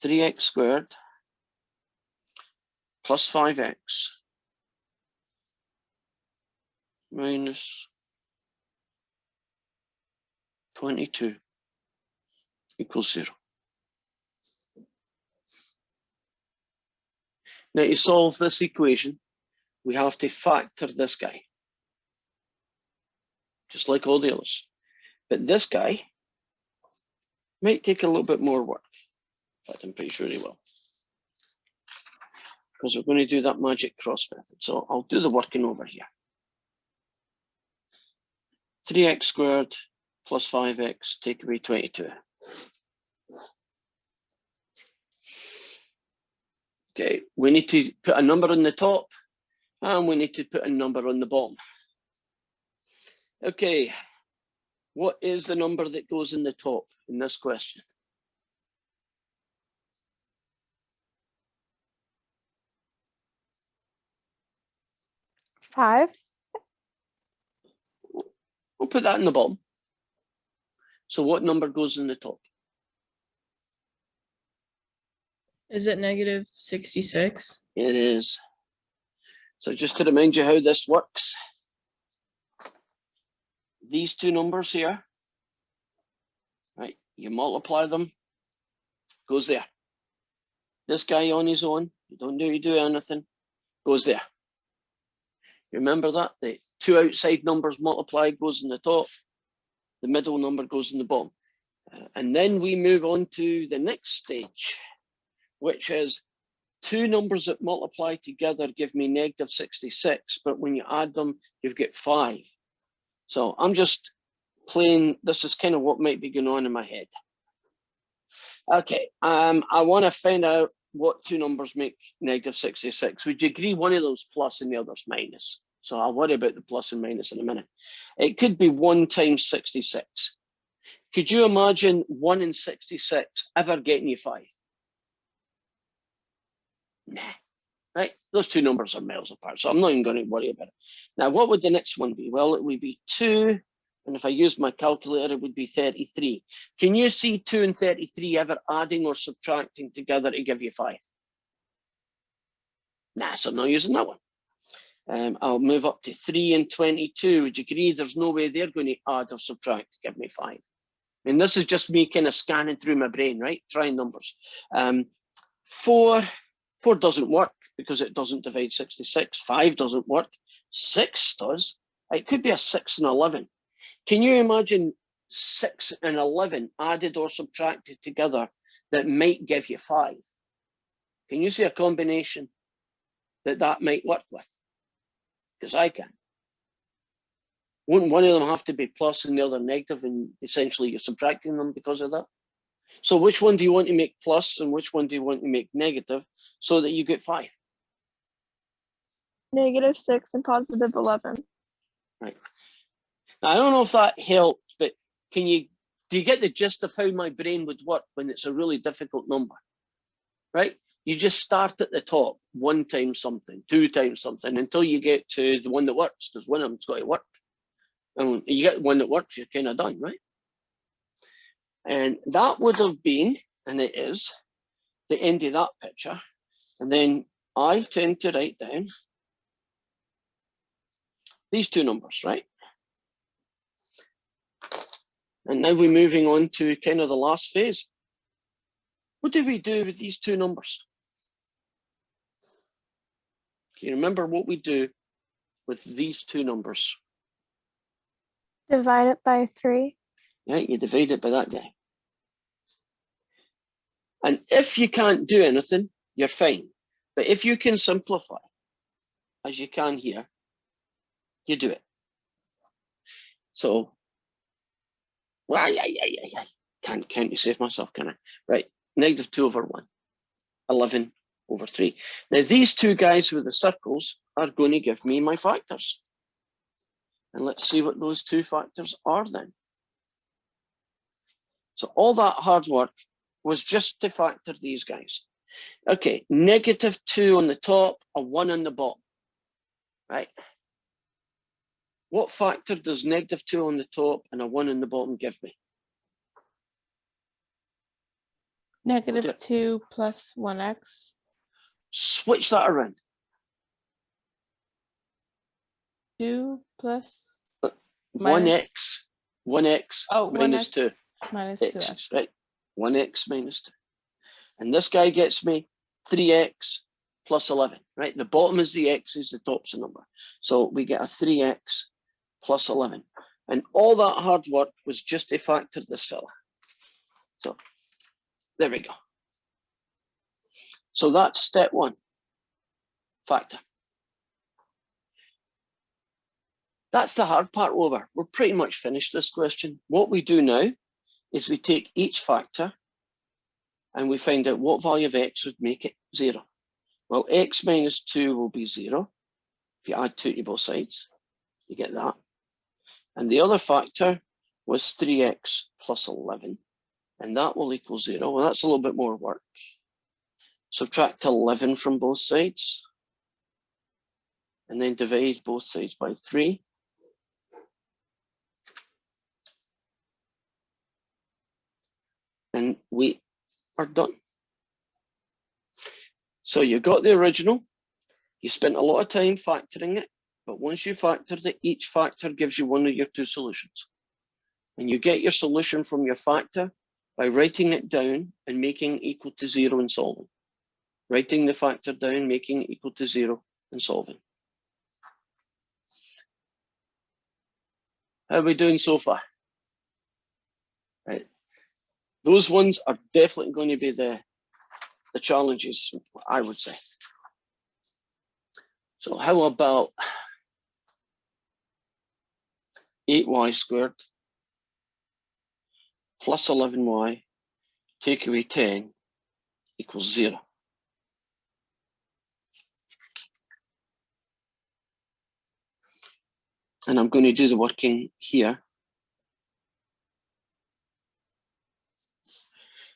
3x squared plus 5x minus 22 equals 0. Now, to solve this equation, we have to factor this guy, just like all the others. But this guy might take a little bit more work. In fact, I'm pretty sure he will, because we're going to do that magic cross method. So I'll do the working over here. 3x squared plus 5x, take away 22. Okay, we need to put a number on the top and we need to put a number on the bottom. Okay, what is the number that goes in the top in this question? Five. We'll put that in the bottom. So what number goes in the top? Is it negative 66? It is. So just to remind you how this works, these two numbers here, right, you multiply them, goes there. This guy on his own, you don't need to do anything, goes there. Remember that? The two outside numbers multiplied goes in the top, the middle number goes in the bottom. And then we move on to the next stage, which is two numbers that multiply together give me negative 66, but when you add them, you've got 5. So I'm just playing, this is kind of what might be going on in my head. Okay, I want to find out what two numbers make negative 66. Would you agree one of those plus and the other's minus? So I'll worry about the plus and minus in a minute. It could be 1 times 66. Could you imagine 1 and 66 ever getting you 5? Nah, right? Those two numbers are miles apart, so I'm not even going to worry about it. Now, what would the next one be? Well, it would be 2, and if I use my calculator, it would be 33. Can you see 2 and 33 ever adding or subtracting together to give you 5? Nah, so I'm not using that one. I'll move up to 3 and 22. Would you agree there's no way they're going to add or subtract to give me 5? I mean, this is just me kind of scanning through my brain, right? Trying numbers. 4 doesn't work because it doesn't divide 66. 5 doesn't work. 6 does. It could be a 6 and 11. Can you imagine 6 and 11 added or subtracted together that might give you 5? Can you see a combination that might work with? Because I can. Wouldn't one of them have to be plus and the other negative, and essentially you're subtracting them because of that? So which one do you want to make plus and which one do you want to make negative so that you get 5? Negative 6 and positive 11. Right. Now, I don't know if that helped, but do you get the gist of how my brain would work when it's a really difficult number? Right? You just start at the top, 1 times something, 2 times something, until you get to the one that works, because one of them's got to work. And when you get one that works, you're kind of done, right? And that would have been, and it is, the end of that picture. And then I tend to write down these two numbers, right? And now we're moving on to kind of the last phase. What do we do with these two numbers? Can you remember what we do with these two numbers? Divide it by 3. Right, you divide it by that guy. And if you can't do anything, you're fine. But if you can simplify, as you can here, you do it. So, well, I can't count to save myself, can I? Right, negative 2 over 1, 11 over 3. Now, these two guys with the circles are going to give me my factors. And let's see what those two factors are then. So all that hard work was just to factor these guys. Okay, -2 on the top, a 1 on the bottom, right? What factor does -2 on the top and a 1 on the bottom give me? -2 plus 1x. Switch that around. 2 plus 1x, 1x oh minus 2. minus 2x. X, right? 1x minus 2. And this guy gets me 3x plus 11, right? The bottom is the x's, the top's the number. So we get a 3x plus 11. And all that hard work was just to factor this fella. So there we go. So that's step 1, factor. That's the hard part over. We're pretty much finished this question. What we do now is we take each factor and we find out what value of x would make it 0. Well, x minus 2 will be 0. If you add 2 to both sides, you get that. And the other factor was 3x plus 11, and that will equal 0. Well, that's a little bit more work. Subtract 11 from both sides, and then divide both sides by 3. And we are done. So you got the original, you spent a lot of time factoring it, but once you factored it, each factor gives you one of your two solutions. And you get your solution from your factor by writing it down and making it equal to 0 and solving. Writing the factor down, making it equal to 0 and solving. How are we doing so far? Right. Those ones are definitely going to be the challenges, I would say. So how about 8y squared plus 11y take away 10 equals 0. And I'm going to do the working here.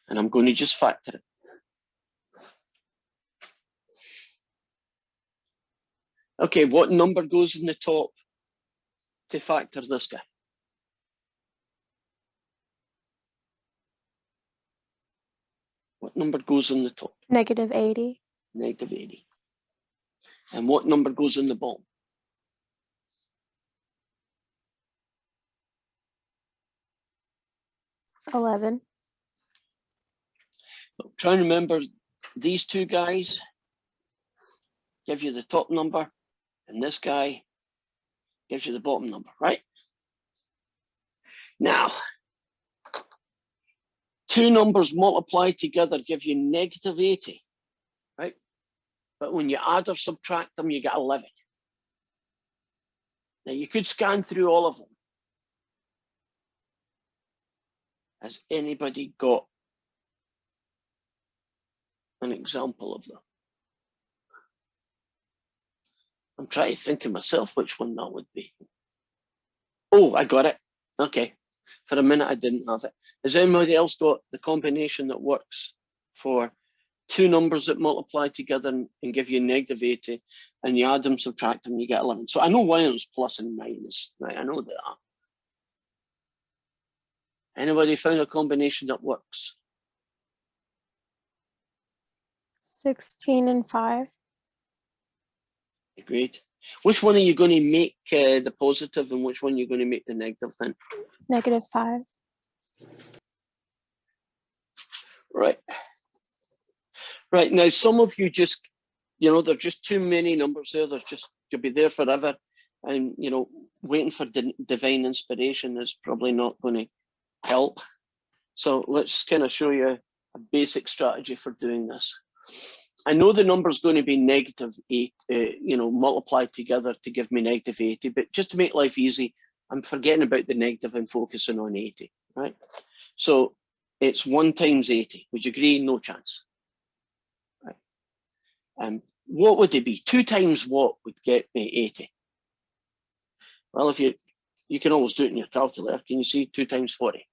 And I'm going to just factor it. Okay, what number goes in the top to factor this guy? What number goes in the top? -80. -80. And what number goes in the bottom? -11. So try and remember these two guys give you the top number, and this guy gives you the bottom number, right? Now, two numbers multiplied together give you -80, right? But when you add or subtract them, you get 11. Now you could scan through all of them. Has anybody got an example of them? I'm trying to think of myself which one that would be. Oh, I got it. Okay. For a minute, I didn't have it. Has anybody else got the combination that works for two numbers that multiply together and give you -80, and you add them, subtract them, you get 11. So I know one of them's plus and minus, right? I know that. Anybody found a combination that works? 16 and 5. Agreed. Which one are you going to make the positive and which one you're going to make the negative then? -5. Right. Right, now some of you just, you know, there's just too many numbers there. There's just, you'll be there forever. And, you know, waiting for divine inspiration is probably not going to help. So let's kind of show you a basic strategy for doing this. I know the number is going to be -8, you know, multiplied together to give me -80, but just to make life easy, I'm forgetting about the negative and focusing on 80, right? So it's 1 times 80. Would you agree? No chance. Right. What would it be? 2 times what would get me 80? Well, if you you can always do it in your calculator. Can you see 2 times 40?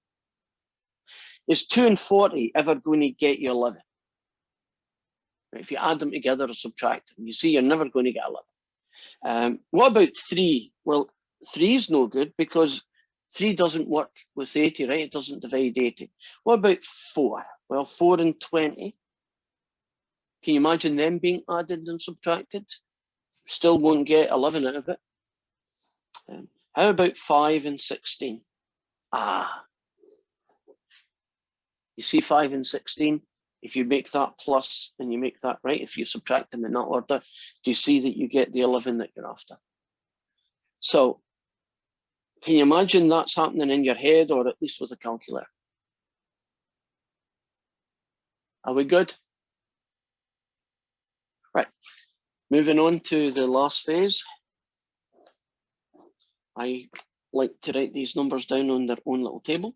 Is 2 and 40 ever going to get you 11? If you add them together or subtract them, you see you're never going to get 11. What about 3? Well, 3 is no good because 3 doesn't work with 80, right? It doesn't divide 80. What about 4? Well, 4 and 20. Can you imagine them being added and subtracted? Still won't get 11 out of it. How about 5 and 16? You see 5 and 16? If you make that plus and you make that right, if you subtract them in that order, do you see that you get the 11 that you're after? So can you imagine that's happening in your head or at least with a calculator? Are we good? Right, moving on to the last phase. I like to write these numbers down on their own little table.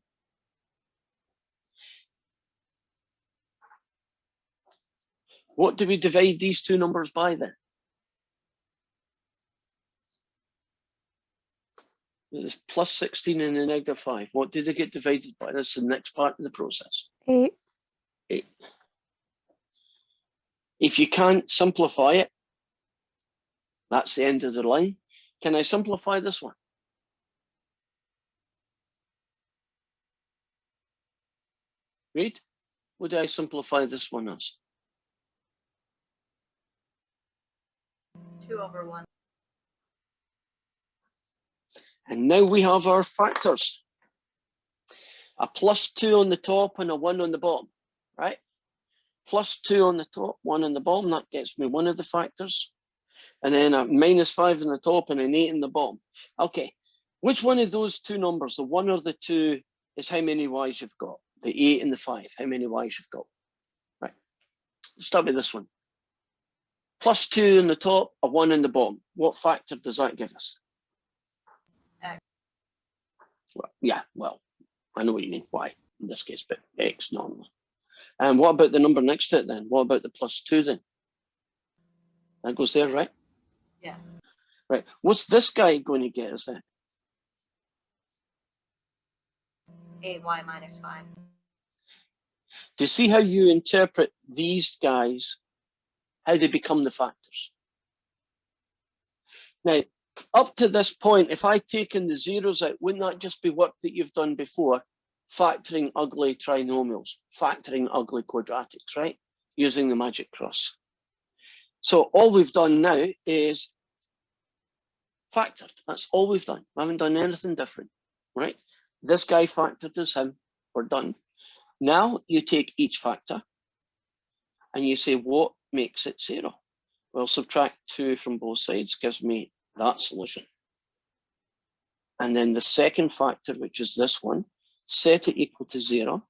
What do we divide these two numbers by then? It's plus 16 and a negative 5. What do they get divided by? That's the next part of the process. 8. 8. If you can't simplify it, that's the end of the line. Can I simplify this one? Read. What do I simplify this one as? 2 over 1. And now we have our factors. A plus 2 on the top and a 1 on the bottom, right? Plus 2 on the top, 1 on the bottom, that gets me one of the factors. And then a minus 5 on the top and an 8 on the bottom. Okay, which one of those two numbers, the 1 or the 2, is how many y's you've got? The 8 and the 5, how many y's you've got? Right, let's start with this one. Plus 2 on the top, a 1 on the bottom. What factor does that give us? X. Well, yeah, well, I know what you mean, y in this case, but x normally. And what about the number next to it then? What about the plus 2 then? That goes there, right? Yeah. Right, what's this guy going to get us then? 8y minus 5. Do you see how you interpret these guys, how they become the factors? Now, up to this point, if I'd taken the zeros out, wouldn't that just be work that you've done before? Factoring ugly trinomials, factoring ugly quadratics, right? Using the magic cross. So all we've done now is factored. That's all we've done. We haven't done anything different, right? This guy factored as him, we're done. Now you take each factor and you say, what makes it 0? Well, subtract 2 from both sides gives me that solution. And then the second factor, which is this one, set it equal to 0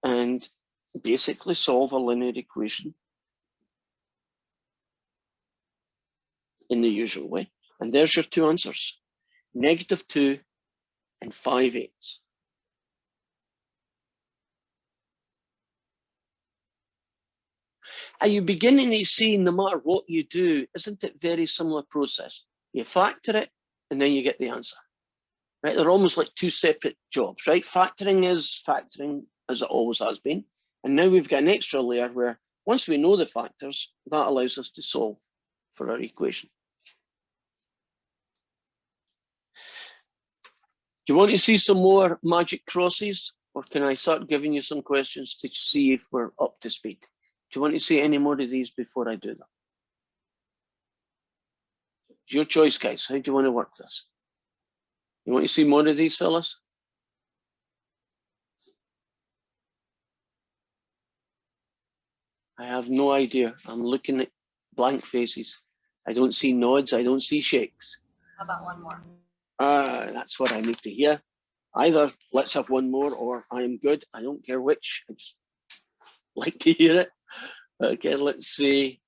and basically solve a linear equation in the usual way. And there's your two answers, -2 and 5/8. Are you beginning to see, no matter what you do, isn't it very similar process? You factor it and then you get the answer, right? They're almost like two separate jobs, right? Factoring is factoring as it always has been. And now we've got an extra layer where once we know the factors, that allows us to solve for our equation. Do you want to see some more magic crosses, or can I start giving you some questions to see if we're up to speed? Do you want to see any more of these before I do that? It's your choice, guys. How do you want to work this? You want to see more of these, fellas? I have no idea. I'm looking at blank faces. I don't see nods. I don't see shakes. How about one more? That's what I need to hear. Either let's have one more or I'm good. I don't care which. I just like to hear it. Okay, let's see.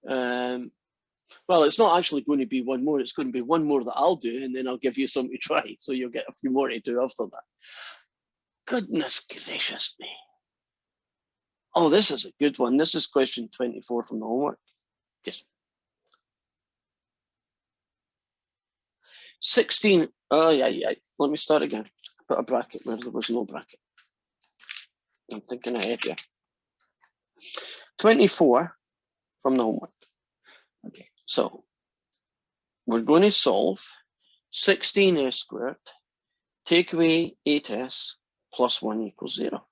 Well, it's not actually going to be one more. It's going to be one more that I'll do, and then I'll give you some to try. So you'll get a few more to do after that. Goodness gracious me. Oh, this is a good one. This is question 24 from the homework. Yes. 16. Oh, yeah. Let me start again. Put a bracket where there was no bracket. I'm thinking ahead here. 24 from the homework. Okay, so we're going to solve 16s squared, take away 8s plus 1 equals 0.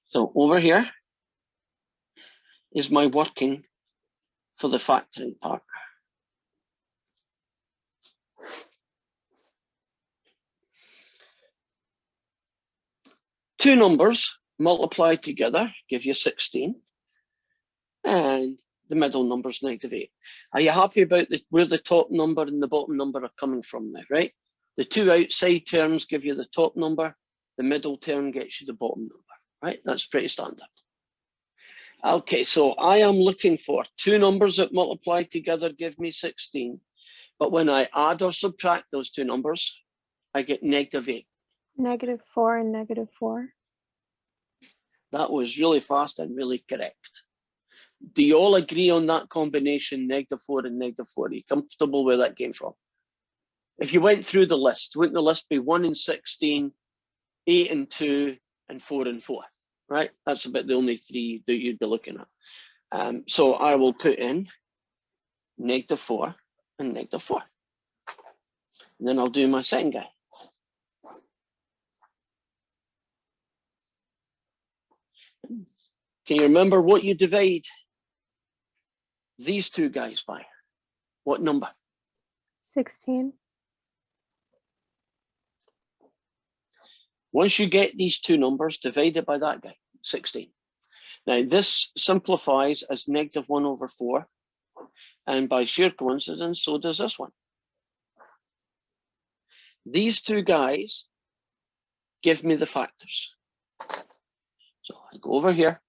So over here is my working for the factoring part. Two numbers multiplied together give you 16, and the middle number is -8. Are you happy about where the top number and the bottom number are coming from now, right? The two outside terms give you the top number, the middle term gets you the bottom number, right? That's pretty standard. Okay, so I am looking for two numbers that multiply together give me 16, but when I add or subtract those two numbers, I get -8. -4 and -4. That was really fast and really correct. Do you all agree on that combination, -4 and -4? Are you comfortable where that came from? If you went through the list, wouldn't the list be 1 and 16, 8 and 2, and 4 and 4, right? That's about the only three that you'd be looking at. So I will put in -4 and -4. And then I'll do my second guy. Can you remember what you divide these two guys by? What number? 16. Once you get these two numbers, divide it by that guy, 16. Now this simplifies as -1/4, and by sheer coincidence, so does this one. These two guys give me the factors. So I go over here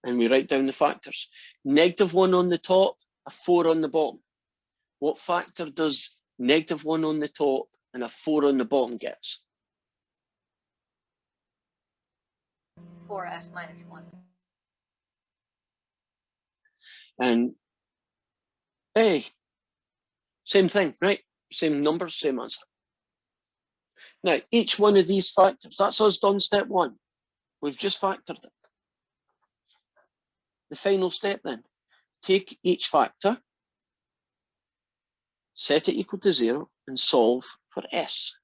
and we write down the factors. -1 on the top, a 4 on the bottom. What factor does -1 on the top and a 4 on the bottom gets? 4s minus 1. And hey, same thing, right? Same numbers, same answer. Now, each one of these factors, that's us done step one. We've just factored it. The final step then, take each factor, set it equal to 0, and solve for s.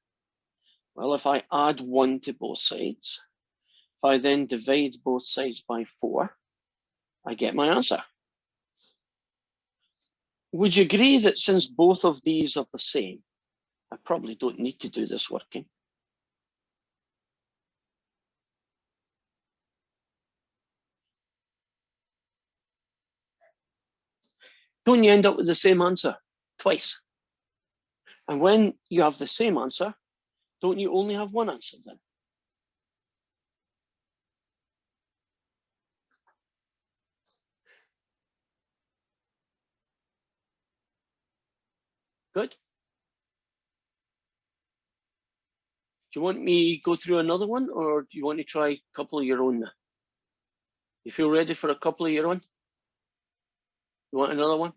Well, if I add 1 to both sides, if I then divide both sides by 4, I get my answer. Would you agree that since both of these are the same, I probably don't need to do this working? Don't you end up with the same answer twice? And when you have the same answer, don't you only have one answer then? Good. Do you want me to go through another one, or do you want to try a couple of your own now? You feel ready for a couple of your own? You want another one?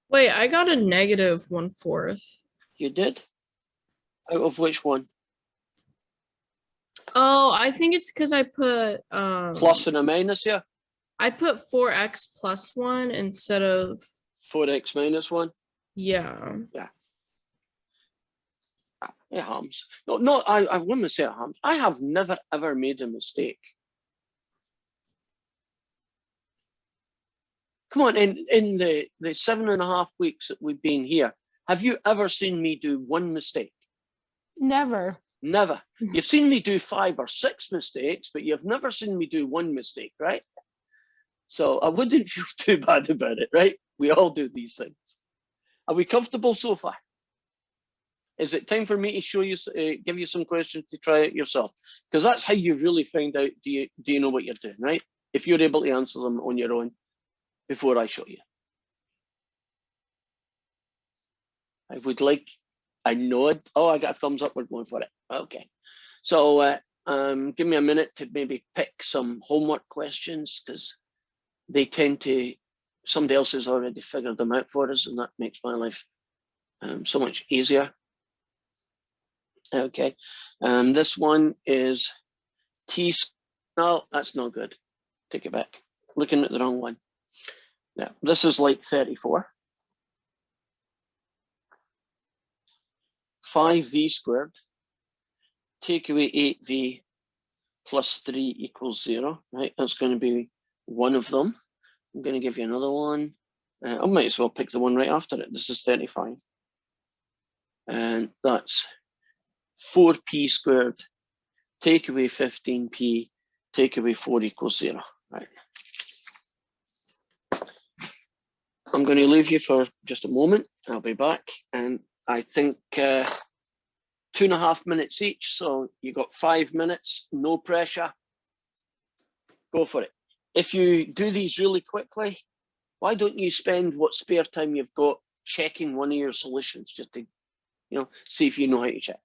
Wait, I got a -1/4. You did? Out of which one? Oh, I think it's because I put Plus and a minus here? I put 4x plus 1 instead of 4x minus 1? yeah. It harms. No, I wouldn't say it harms. I have never ever made a mistake. Come on, in the 7.5 weeks that we've been here, have you ever seen me do one mistake? Never. Never. You've seen me do 5 or 6 mistakes, but you've never seen me do one mistake, right? So I wouldn't feel too bad about it, right? We all do these things. Are we comfortable so far? Is it time for me to show you, give you some questions to try it yourself? Because that's how you really find out, do you know what you're doing, right? If you're able to answer them on your own before I show you. I would like a nod. Oh, I got a thumbs up, we're going for it. Okay. So give me a minute to maybe pick some homework questions because they tend to, somebody else has already figured them out for us, and that makes my life so much easier. Okay, this one is T. No, that's not good. Take it back. Looking at the wrong one. Yeah, this is like 34. 5v squared. Take away 8v plus 3 equals 0. Right, that's going to be one of them. I'm going to give you another one. I might as well pick the one right after it. This is 35. And that's 4p squared. Take away 15p. Take away 4 equals 0. Right. I'm going to leave you for just a moment. I'll be back. And I think 2.5 minutes each. So you got 5 minutes, no pressure. Go for it. If you do these really quickly, why don't you spend what spare time you've got checking one of your solutions just to, see if you know how to check.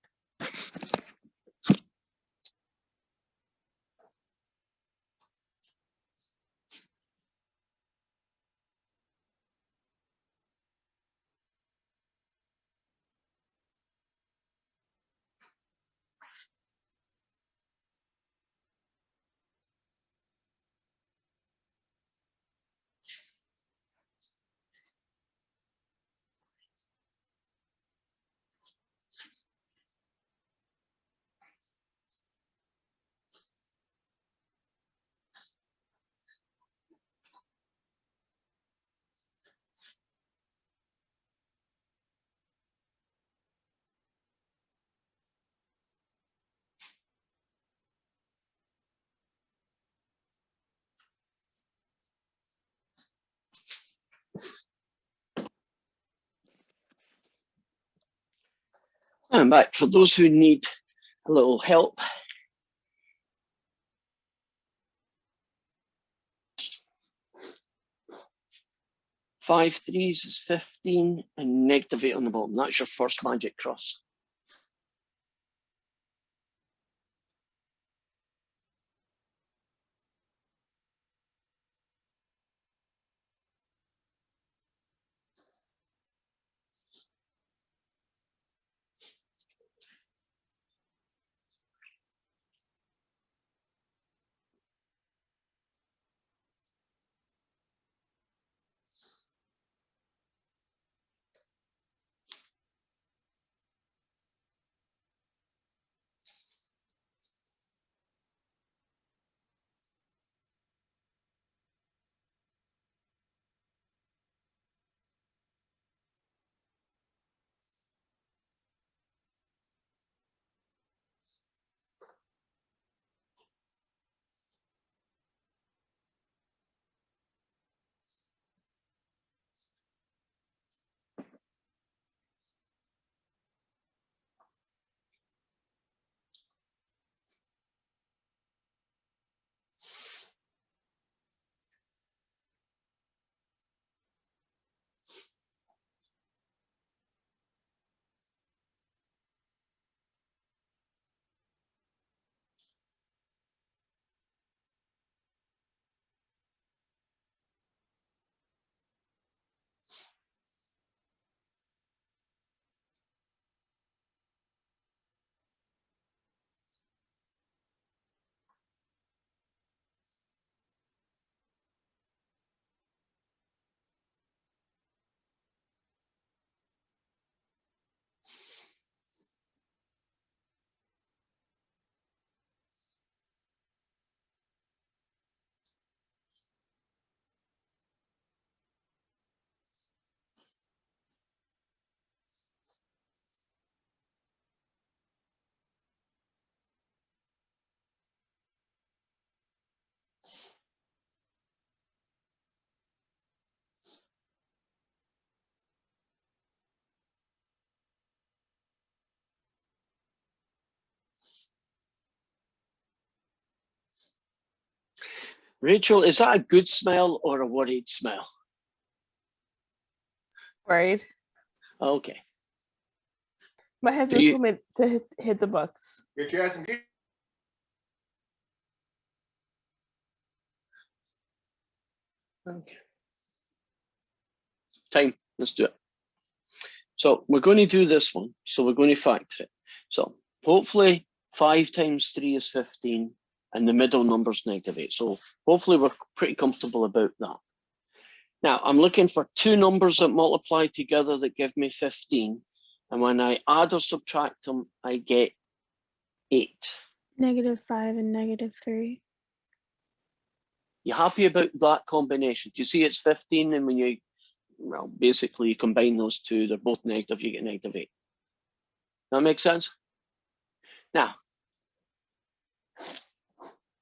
I'm back. For those who need a little help, five threes is 15 and -8 on the bottom. That's your first magic cross. Rachel, is that a good smell or a worried smell? Worried. Okay. My husband you- told me to hit the books. Get your ass in gear. Okay. Time, let's do it. So we're going to do this one. So we're going to factor it. So hopefully 5 times 3 is 15 and the middle number is -8. So hopefully we're pretty comfortable about that. Now I'm looking for two numbers that multiply together that give me 15. And when I add or subtract them, I get 8. -5 and -3. You happy about that combination? Do you see it's 15 and when you, well, basically you combine those two, they're both negative, you get -8. That makes sense? Now,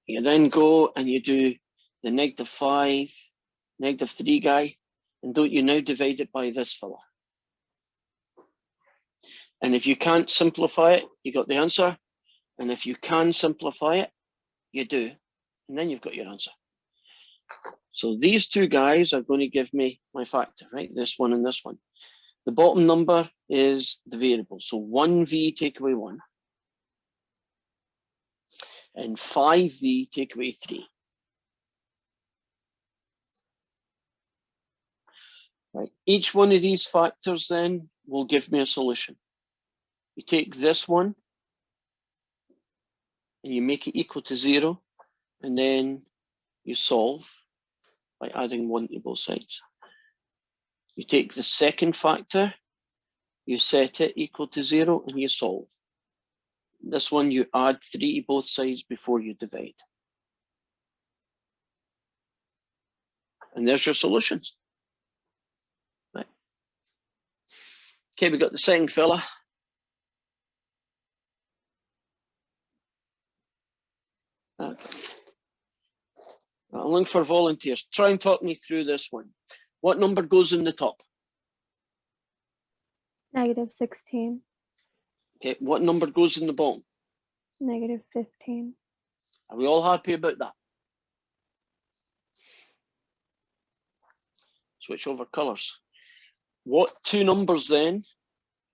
you then go and you do the -5, -3 guy, and don't you now divide it by this fella? And if you can't simplify it, you got the answer. And if you can simplify it, you do. And then you've got your answer. So these two guys are going to give me my factor, right? This one and this one. The bottom number is the variable. So 1v take away 1. And 5v take away 3. Right. Each one of these factors then will give me a solution. You take this one and you make it equal to 0, and then you solve by adding 1 to both sides. You take the second factor, you set it equal to 0, and you solve. This one you add 3 to both sides before you divide. And there's your solutions. Right. Okay, we got the second fella. I'm looking for volunteers. Try and talk me through this one. What number goes in the top? -16. Okay, what number goes in the bottom? -15. Are we all happy about that? Switch over colors. What two numbers then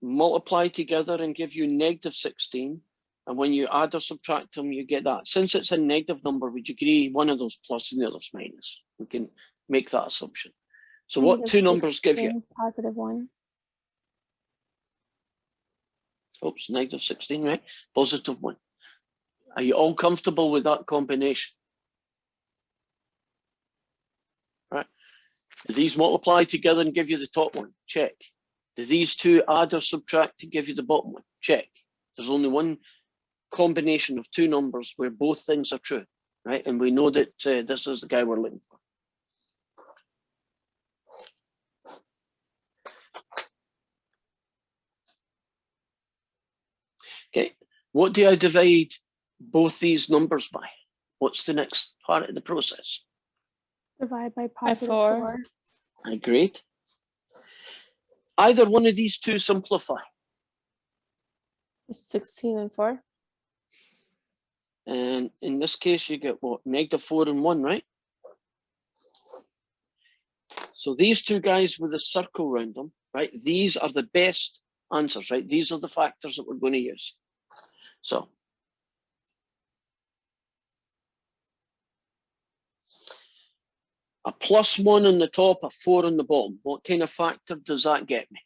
multiply together and give you -16? And when you add or subtract them, you get that. Since it's a negative number, would you agree one of those plus and the other's minus? We can make that assumption. So what two numbers give you? +1. Oops, -16, right? +1. Are you all comfortable with that combination? Right. Do these multiply together and give you the top one? Check. Do these two add or subtract to give you the bottom one? Check. There's only one combination of two numbers where both things are true, right? And we know that this is the guy we're looking for. Okay, what do I divide both these numbers by? What's the next part of the process? Divide by By +4. Great. Either one of these two simplify. 16 and 4. And in this case, you get what? -4 and 1, right? So these two guys with a circle around them, right? These are the best answers, right? These are the factors that we're going to use. So a +1 on the top, a 4 on the bottom. What kind of factor does that get me?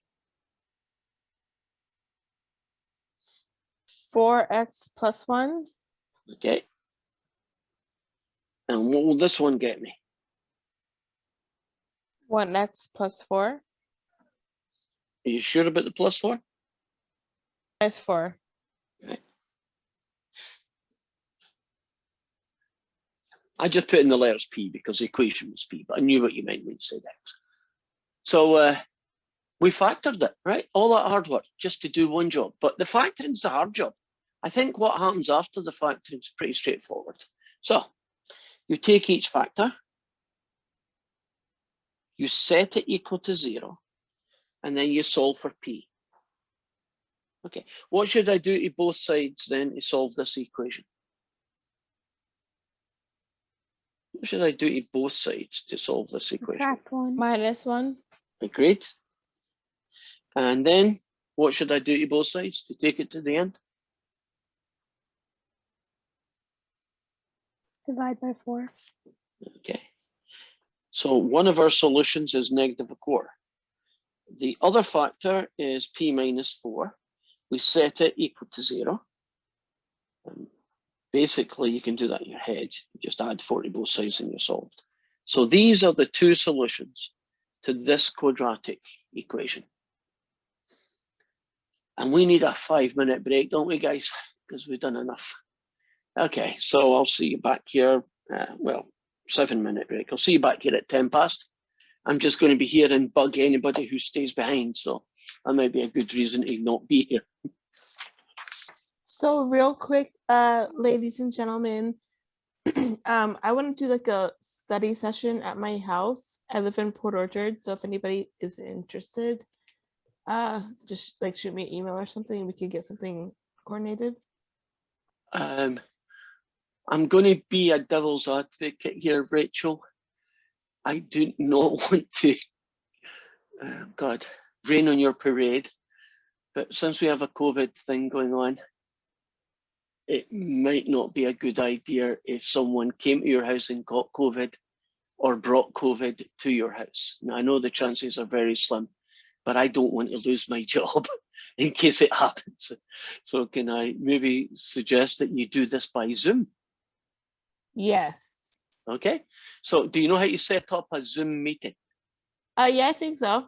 4x plus 1. Okay. And what will this one get me? 1x plus 4. Are you sure about the +4? -4. Okay. I just put in the letters P because the equation was P, but I knew what you meant when you said X. So we factored it, right? All that hard work just to do one job, but the factoring's the hard job. I think what happens after the factoring is pretty straightforward. So you take each factor, you set it equal to 0, and then you solve for P. Okay, what should I do to both sides then to solve this equation? What should I do to both sides to solve this equation? Subtract 1. -1. Agreed. And then what should I do to both sides to take it to the end? Divide by 4. Okay. So one of our solutions is -1/4. The other factor is p minus 4. We set it equal to 0. Basically, you can do that in your head. You just add 4 to both sides and you're solved. So these are the two solutions to this quadratic equation. And we need a 5-minute break, don't we, guys? Because we've done enough. Okay, so I'll see you back here. Well, 7-minute break. I'll see you back here at 10 past. I'm just going to be here and bug anybody who stays behind. So that might be a good reason to not be here. So real quick, ladies and gentlemen, I want to do like a study session at my house. I live in Port Orchard, so if anybody is interested, just like shoot me an email or something. We could get something coordinated. I'm going to be a devil's advocate here, Rachel. I do not want to, God, rain on your parade. But since we have a COVID thing going on, it might not be a good idea if someone came to your house and got COVID or brought COVID to your house. Now, I know the chances are very slim, but I don't want to lose my job in case it happens. So can I maybe suggest that you do this by Zoom? Yes. Okay. So do you know how you set up a Zoom meeting? Yeah, I think so.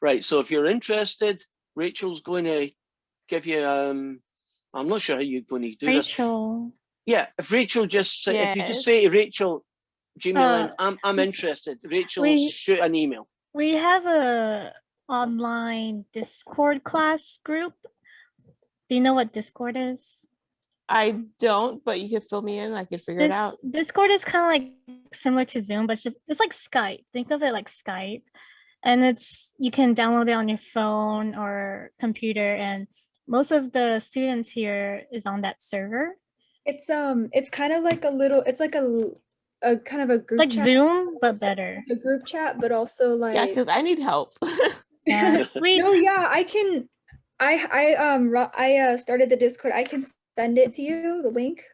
Right. So if you're interested, Rachel's going to give you, I'm not sure how you're going to do this. Rachel. Yeah. If Rachel just say, if you just Yes. say to Rachel, Gmail, I'm interested, Rachel will we- shoot an email. We have a online Discord class group. Do you know what Discord is? I don't, but you could fill me in. I could figure it out. Discord is kind of like similar to Zoom, but it's like Skype. Think of it like Skype. And you can download it on your phone or computer, and most of the students here is on that server. It's kind of like it's like a kind of a group Like chat. Zoom, but better. A group chat, but also like Yeah, because I need help. Yeah. no, yeah, I can. I started the Discord. I can send it to you, the link.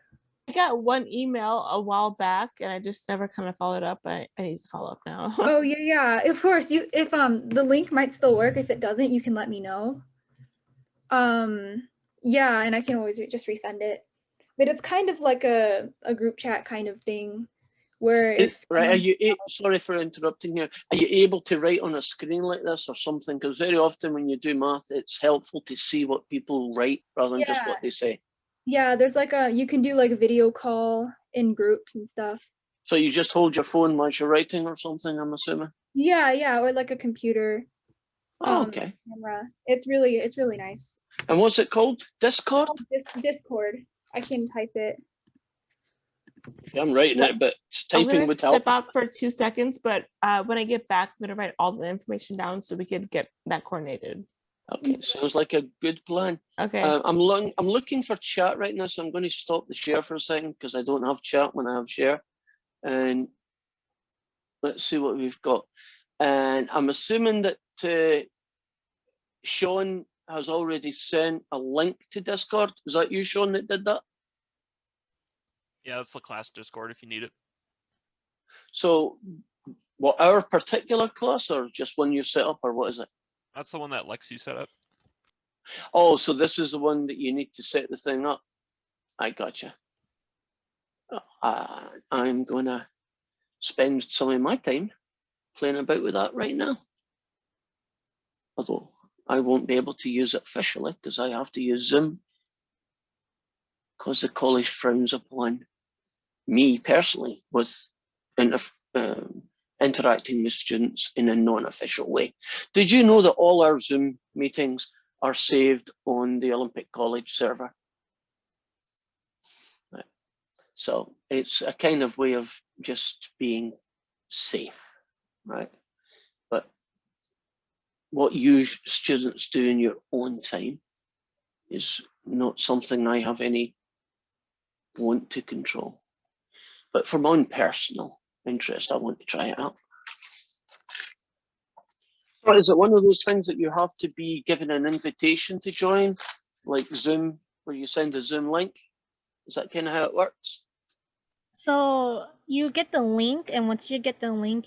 I got one email a while back and I just never kind of followed up. I need to follow up now. Oh yeah. Of course, if the link might still work. If it doesn't, you can let me know. Yeah, and I can always just resend it. But it's kind of like a group chat kind of thing, where if Right, are you sorry for interrupting you. Are you able to write on a screen like this or something? Because very often when you do math, it's helpful to see what people write rather than just what they say. Yeah, there's like you can do like a video call in groups and stuff. So you just hold your phone while you're writing or something, I'm assuming? Yeah, or like a computer Oh, okay. camera. It's really nice. And what's it called? Discord? Discord. I can type it. Yeah, I'm writing it, but I'm typing gonna would step help. out for 2 seconds, but when I get back, I'm gonna write all the information down so we could get that coordinated. Okay, sounds like a good plan. Okay. I'm looking for chat right now, so I'm going to stop the share for a second because I don't have chat when I have share. And let's see what we've got. And I'm assuming that Sean has already sent a link to Discord. Is that you, Sean, that did that? Yeah, that's the class Discord if you need it. So, what, our particular class or just one you set up, or what is it? That's the one that Lexi set up. Oh, so this is the one that you need to set the thing up. I gotcha. I'm going to spend some of my time playing about with that right now. Although I won't be able to use it officially because I have to use Zoom because the college frowns upon me personally with interacting with students in a non-official way. Did you know that all our Zoom meetings are saved on the Olympic College server? Right. So it's a kind of way of just being safe, right? But what you students do in your own time is not something I have any want to control. But for my own personal interest, I want to try it out. Or is it one of those things that you have to be given an invitation to join, like Zoom, where you send a Zoom link? Is that kind of how it works? So you get the link, and once you get the link,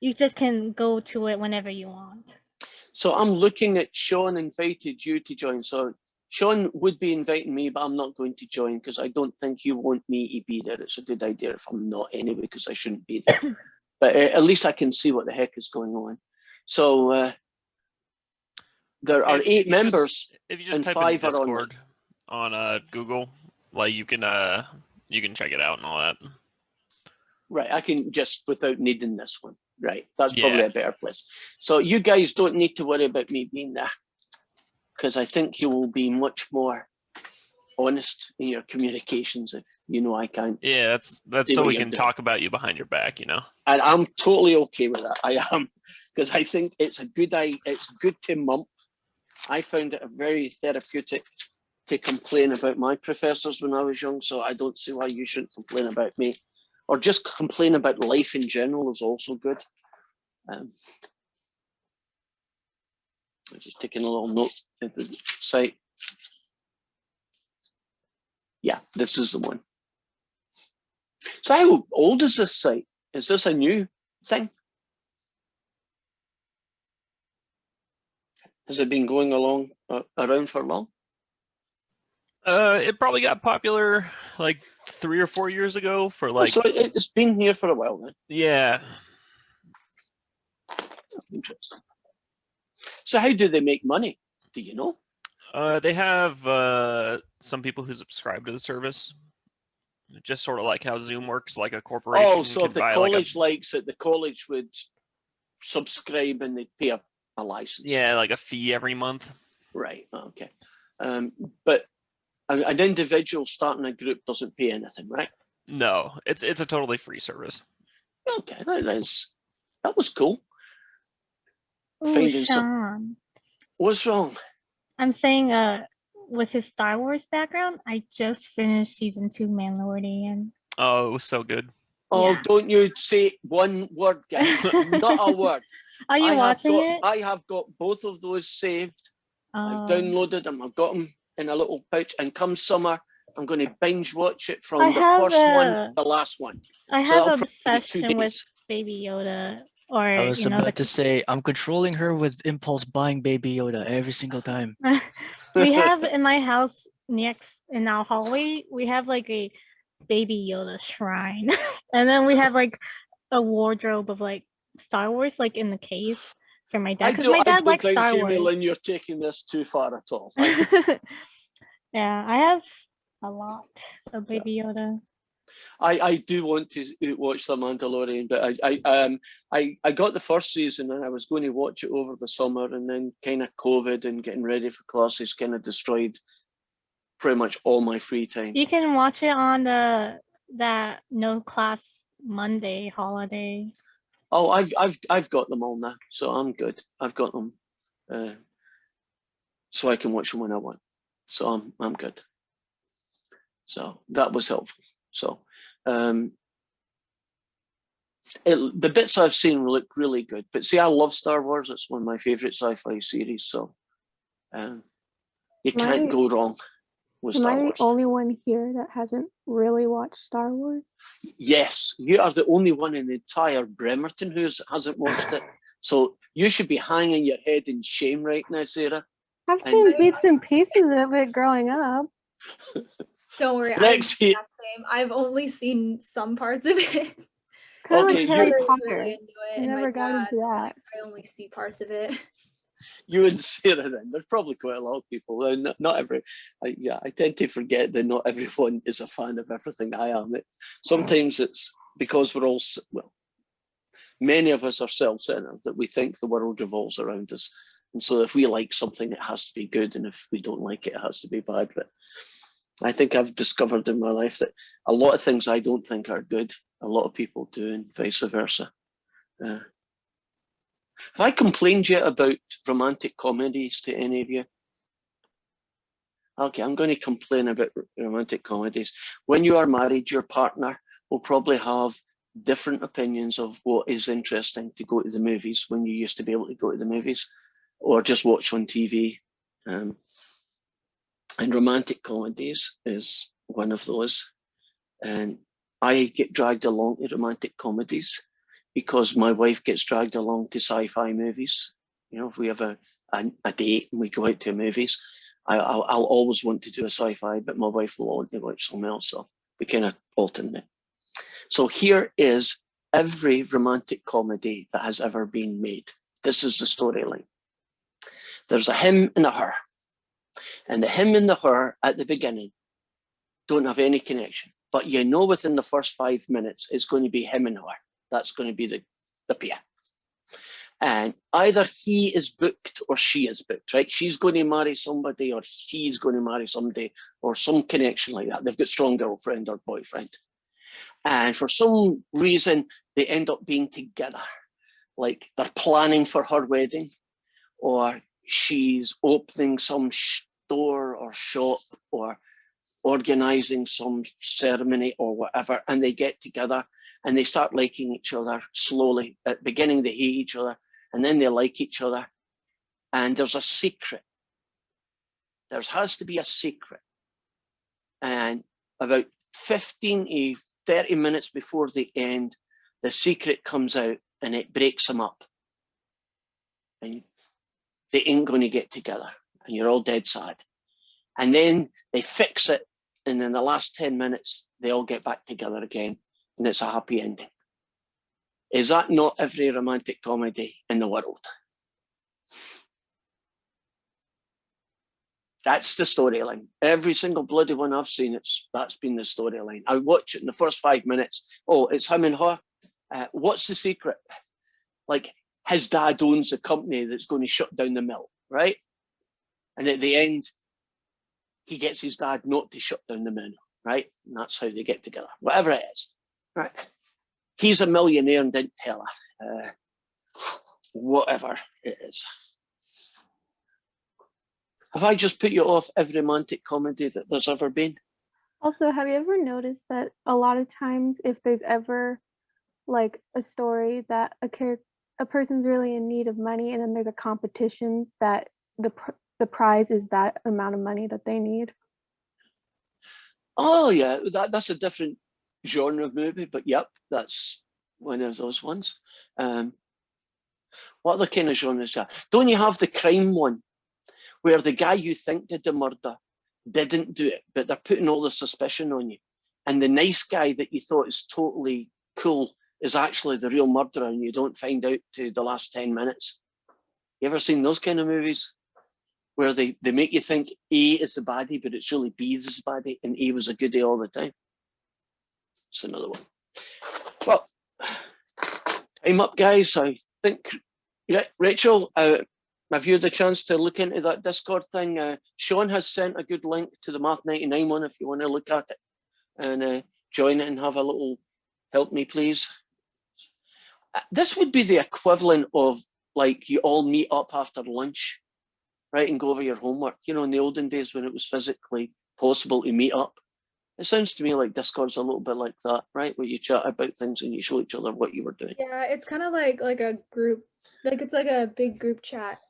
you just can go to it whenever you want. So I'm looking at Sean invited you to join. So Sean would be inviting me, but I'm not going to join because I don't think you want me to be there. It's a good idea if I'm not anyway, because I shouldn't be there. But at least I can see what the heck is going on. So there are If 8 you just- members. If you just and type 5 in are online. Discord on Google, like you can check it out and all that. Right, I can just without needing this one. Right, that's probably Yeah. a better place. So you guys don't need to worry about me being there, because I think you will be much more honest in your communications if you know I can't. Yeah, that's See so what we you're can doing. talk about you behind your back, you know. And I'm totally okay with that. I am, because I think it's it's good to mump. I found it a very therapeutic to complain about my professors when I was young, so I don't see why you shouldn't complain about me. Or just complain about life in general is also good. I'm just taking a little note at the site. Yeah, this is the one. So how old is this site? Is this a new thing? Has it been going along around for long? It probably got popular like 3 or 4 years ago for like So it's been here for a while then. yeah. Interesting. So how do they make money? Do you know? They have some people who subscribe to the service. Just sort of like how Zoom works, like a corporation. Oh, so could if the buy college likes it, the college would subscribe and they'd pay a license. like a fee every month. Right. Okay. But an individual starting a group doesn't pay anything, right? No, it's a totally free service. Okay, that was cool. Ooh, Finding some. Sean. What's wrong? I'm saying, with his Star Wars background, I just finished season 2 Mandalorian. Oh, it was so good. Oh, Yeah. don't you say one word, guys. Not a word. Are you watching it? I have got both of those saved. I've Oh. downloaded them. I've got them in a little pouch. And come summer, I'm going to binge watch it from I the have first one a- to the last one. I So have that'll probably be 2 obsession with days. Baby Yoda, or I was you know, about to say, I'm controlling her with impulse buying Baby Yoda every single time. we have in my house next in our hallway, we have like a Baby Yoda shrine, and then we have like a wardrobe of like Star Wars, like in the case for my dad, because my I dad don't likes think, Star Jamie Lynn, Wars. you're taking this too far at all. Yeah, I have a lot of Baby Yoda. I do want to watch The Mandalorian, but I got the first season and I was going to watch it over the summer, and then kind of COVID and getting ready for classes kind of destroyed pretty much all my free time. You can watch it on that no class Monday holiday. Oh, I've got them all now, so I'm good. I've got them, so I can watch them when I want. So I'm good. So that was helpful. So the bits I've seen look really good. But see, I love Star Wars. It's one of my favorite sci-fi series. So you can't Am I- go wrong with Am Star I the Wars. only one here that hasn't really watched Star Wars? Yes, you are the only one in the entire Bremerton who hasn't watched it. So you should be hanging your head in shame right now, Sarah. I've And- seen bits and pieces of it growing up. Don't worry, I'm Lexi- the exact same. I've only seen some parts of it. It's kind of Okay, like you- Harry My brother was Potter. really into it, I and my never got dad, into that. I only see parts of it. You and Sarah then. There's probably quite a lot of people. Not every. I tend to forget that not everyone is a fan of everything I am. Sometimes it's because we're all, well, many of us are self-centered, that we think the world revolves around us. And so if we like something, it has to be good. And if we don't like it, it has to be bad. But I think I've discovered in my life that a lot of things I don't think are good, a lot of people do, and vice versa. Have I complained yet about romantic comedies to any of you? Okay, I'm going to complain about romantic comedies. When you are married, your partner will probably have different opinions of what is interesting to go to the movies when you used to be able to go to the movies or just watch on TV. And romantic comedies is one of those. And I get dragged along to romantic comedies because my wife gets dragged along to sci-fi movies. You know, if we have a date and we go out to movies, I'll always want to do a sci-fi, but my wife will want to watch something else. So we kind of alternate. So here is every romantic comedy that has ever been made. This is the storyline. There's a him and a her. And the him and the her at the beginning don't have any connection. But you know within the first 5 minutes, it's going to be him and her. That's going to be the pair. And either he is booked or she is booked, right? She's going to marry somebody or he's going to marry somebody or some connection like that. They've got strong girlfriend or boyfriend. And for some reason, they end up being together. Like they're planning for her wedding, or she's opening some store or shop or organizing some ceremony or whatever, and they get together and they start liking each other slowly. At the beginning, they hate each other, and then they like each other. And there's a secret. There has to be a secret. And about 15 to 30 minutes before the end, the secret comes out and it breaks them up. And they ain't going to get together. And you're all dead sad. And then they fix it. And in the last 10 minutes, they all get back together again. And it's a happy ending. Is that not every romantic comedy in the world? That's the storyline. Every single bloody one I've seen, that's been the storyline. I watch it in the first 5 minutes. Oh, it's him and her. What's the secret? Like, his dad owns a company that's going to shut down the mill, right? And at the end, he gets his dad not to shut down the mill, right? And that's how they get together. Whatever it is, right? He's a millionaire and didn't tell her. Whatever it is. Have I just put you off every romantic comedy that there's ever been? Also, have you ever noticed that a lot of times if there's ever like a story that a person's really in need of money and then there's a competition that the prize is that amount of money that they need? Oh yeah, that's a different genre of movie, but yep, that's one of those ones. What other kind of genres are? Don't you have the crime one where the guy you think did the murder didn't do it, but they're putting all the suspicion on you, and the nice guy that you thought is totally cool is actually the real murderer, and you don't find out to the last 10 minutes? You ever seen those kind of movies where they make you think A is the baddie, but it's really B is the baddie, and A was a goodie all the time? It's another one. Well, time up, guys. I think, Rachel, have you had the chance to look into that Discord thing? Sean has sent a good link to the Math 99 one if you want to look at it and join it and have a little help me, please. This would be the equivalent of like you all meet up after lunch, right, and go over your homework. You know, in the olden days when it was physically possible to meet up. It sounds to me like Discord's a little bit like that, right? Where you chat about things and you show each other what you were doing. Yeah, it's kind of like a group, like it's like a big group chat,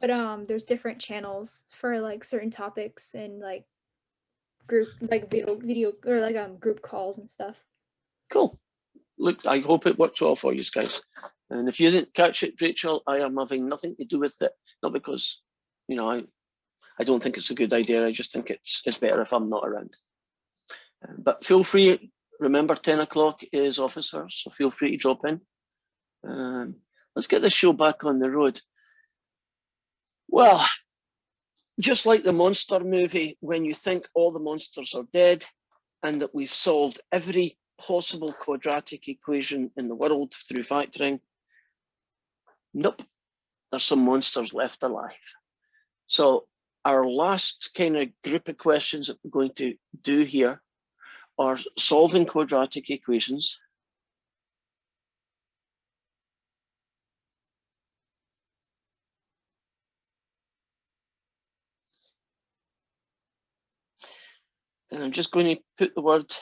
but there's different channels for like certain topics and like group like video or like group calls and stuff. Cool. Look, I hope it works well for you guys. And if you didn't catch it, Rachel, I am having nothing to do with it. Not because, you know, I don't think it's a good idea. I just think it's better if I'm not around. But feel free, remember 10 o'clock is office hours, so feel free to drop in. Let's get the show back on the road. Well, just like the monster movie, when you think all the monsters are dead and that we've solved every possible quadratic equation in the world through factoring, nope, there's some monsters left alive. So our last kind of group of questions that we're going to do here are solving quadratic equations. And I'm just going to put the word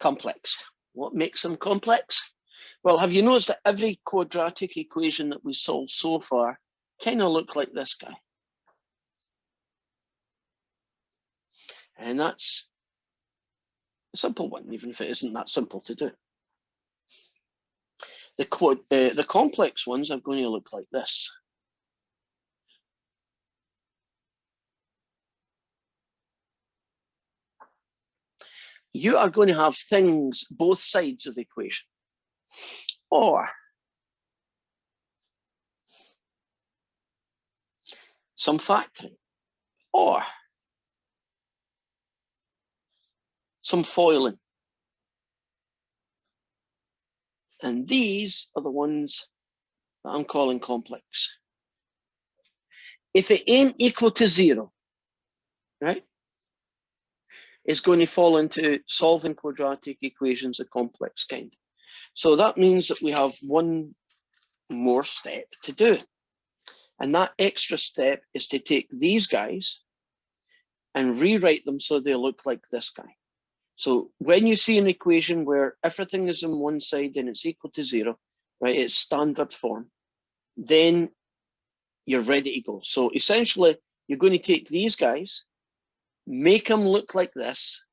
complex. What makes them complex? Well, have you noticed that every quadratic equation that we solved so far kind of look like this guy? And that's a simple one, even if it isn't that simple to do. The complex ones are going to look like this. You are going to have things both sides of the equation, or some factoring, or some foiling. And these are the ones that I'm calling complex. If it ain't equal to 0, right, it's going to fall into solving quadratic equations of complex kind. So that means that we have one more step to do. And that extra step is to take these guys and rewrite them so they look like this guy. So when you see an equation where everything is on one side and it's equal to 0, right, it's standard form, then you're ready to go. So essentially, you're going to take these guys, make them look like this,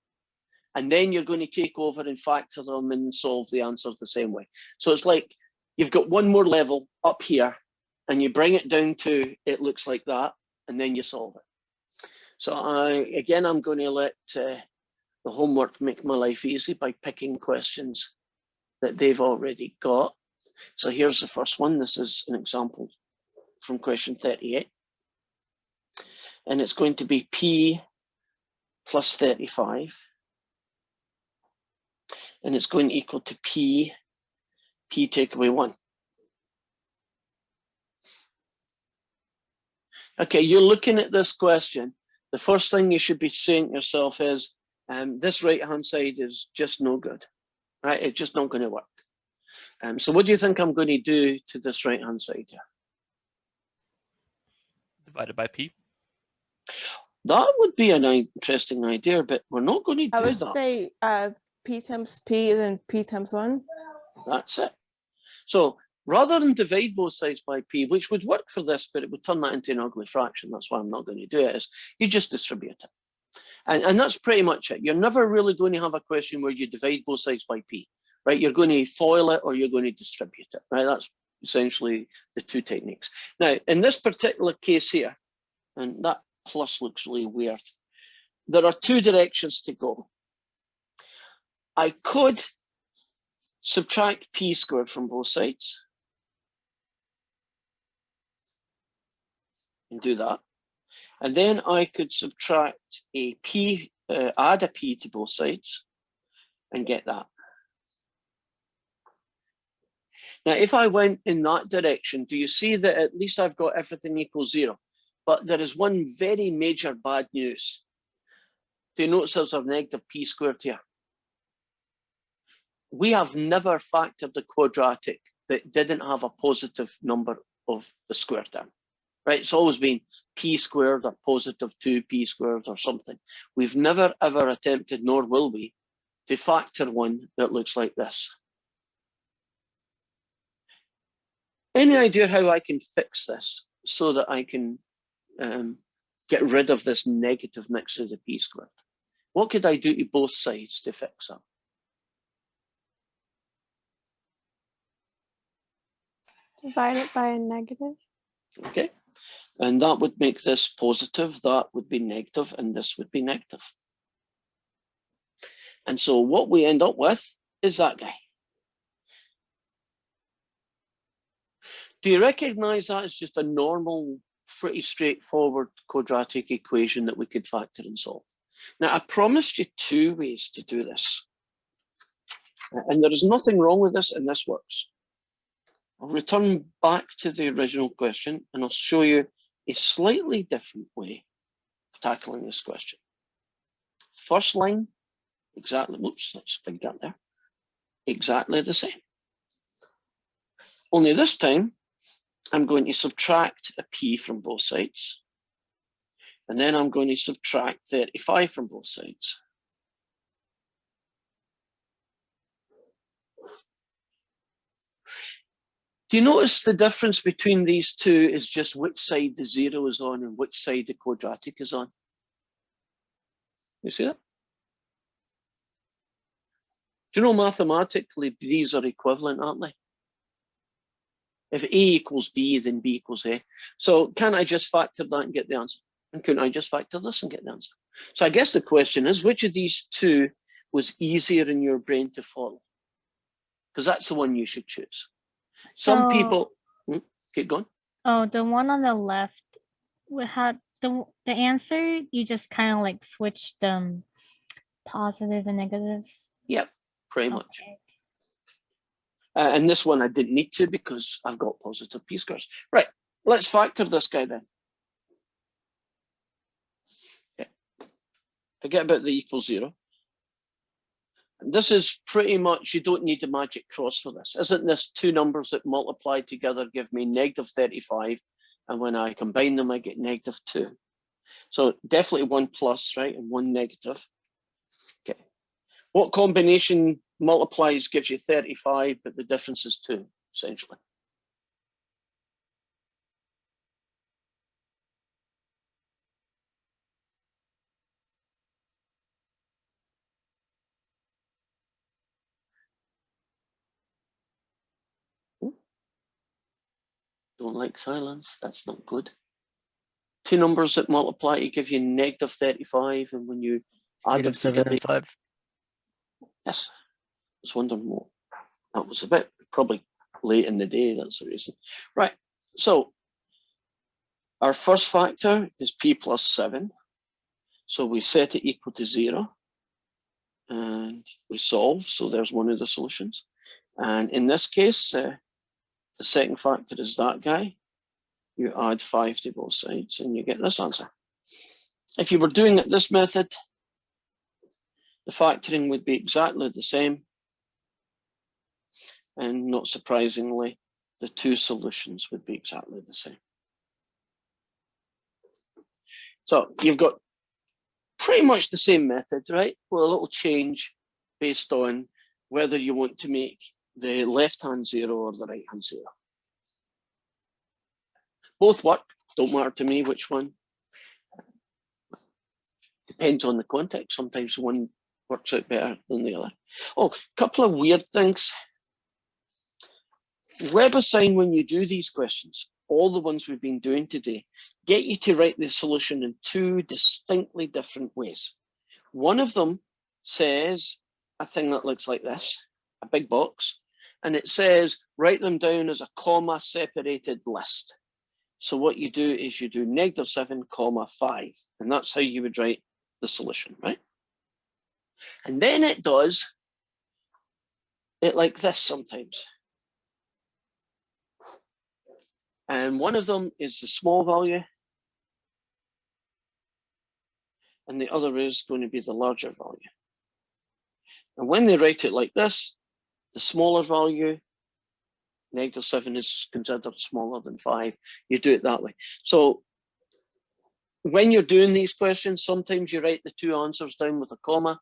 and then you're going to take over and factor them and solve the answers the same way. So it's like you've got one more level up here, and you bring it down to it looks like that, and then you solve it. So I'm going to let the homework make my life easy by picking questions that they've already got. So here's the first one. This is an example from question 38. And it's going to be P plus 35. And it's going to equal to P take away 1. Okay, you're looking at this question. The first thing you should be saying to yourself is, this right-hand side is just no good, right? It's just not going to work. So what do you think I'm going to do to this right-hand side here? Divided by P. That would be an interesting idea, but we're not going to do I would that. say P times P and then P times 1. That's it. So rather than divide both sides by P, which would work for this, but it would turn that into an ugly fraction. That's why I'm not going to do it, is you just distribute it. And that's pretty much it. You're never really going to have a question where you divide both sides by P, right? You're going to FOIL it or you're going to distribute it, right? That's essentially the two techniques. Now, in this particular case here, and that plus looks really weird, there are two directions to go. I could subtract P squared from both sides and do that. And then I could subtract a P, add a P to both sides and get that. Now, if I went in that direction, do you see that at least I've got everything equals 0? But there is one very major bad news. Do you notice there's a negative P squared here? We have never factored the quadratic that didn't have a positive number of the square term, right? It's always been P squared or positive 2P squared or something. We've never ever attempted, nor will we, to factor one that looks like this. Any idea how I can fix this so that I can get rid of this negative next to the P squared? What could I do to both sides to fix that? Divide it by a negative. Okay, and that would make this positive, that would be negative, and this would be negative. And so what we end up with is that guy. Do you recognize that as just a normal, pretty straightforward quadratic equation that we could factor and solve? Now, I promised you two ways to do this. And there is nothing wrong with this, and this works. I'll return back to the original question, and I'll show you a slightly different way of tackling this question. First line, exactly, whoops, that's a big gap there. Exactly the same. Only this time, I'm going to subtract a P from both sides. And then I'm going to subtract 35 from both sides. Do you notice the difference between these two is just which side the 0 is on and which side the quadratic is on? You see that? Do you know mathematically these are equivalent, aren't they? If A equals B, then B equals A. So can't I just factor that and get the answer? And couldn't I just factor this and get the answer? So I guess the question is, which of these two was easier in your brain to follow? Because that's the one you should choose. Some people, keep going. Oh, the one on the left, we had the answer, you just kind of like switched them positive and negatives. Yep, pretty much. Okay. And this one I didn't need to because I've got positive p-scores. Right, let's factor this guy then. Okay. Forget about the equal 0. And this is pretty much, you don't need a magic cross for this. Isn't this two numbers that multiply together give me negative 35, and when I combine them I get negative 2. So definitely 1 plus, right, and 1 negative. Okay. What combination multiplies gives you 35, but the difference is 2, essentially? Don't like silence, that's not good. Two numbers that multiply to give you negative 35, and when you add them Negative 7 together, and 5. yes, I was wondering what that was about. Probably late in the day, that's the reason. Right, so our first factor is p plus 7. So we set it equal to 0 and we solve. So there's one of the solutions. And in this case, the second factor is that guy. You add 5 to both sides and you get this answer. If you were doing it this method, the factoring would be exactly the same. And not surprisingly, the two solutions would be exactly the same. So you've got pretty much the same method, right? With a little change based on whether you want to make the left-hand 0 or the right-hand 0. Both work, don't matter to me which one. Depends on the context. Sometimes one works out better than the other. Oh, a couple of weird things. WebAssign, when you do these questions, all the ones we've been doing today, get you to write the solution in two distinctly different ways. One of them says a thing that looks like this, a big box, and it says write them down as a comma separated list. So what you do is you do negative 7, comma 5, and that's how you would write the solution, right? And then it does it like this sometimes. And one of them is the small value, and the other is going to be the larger value. And when they write it like this, the smaller value, negative 7 is considered smaller than 5. You do it that way. So when you're doing these questions, sometimes you write the two answers down with a comma.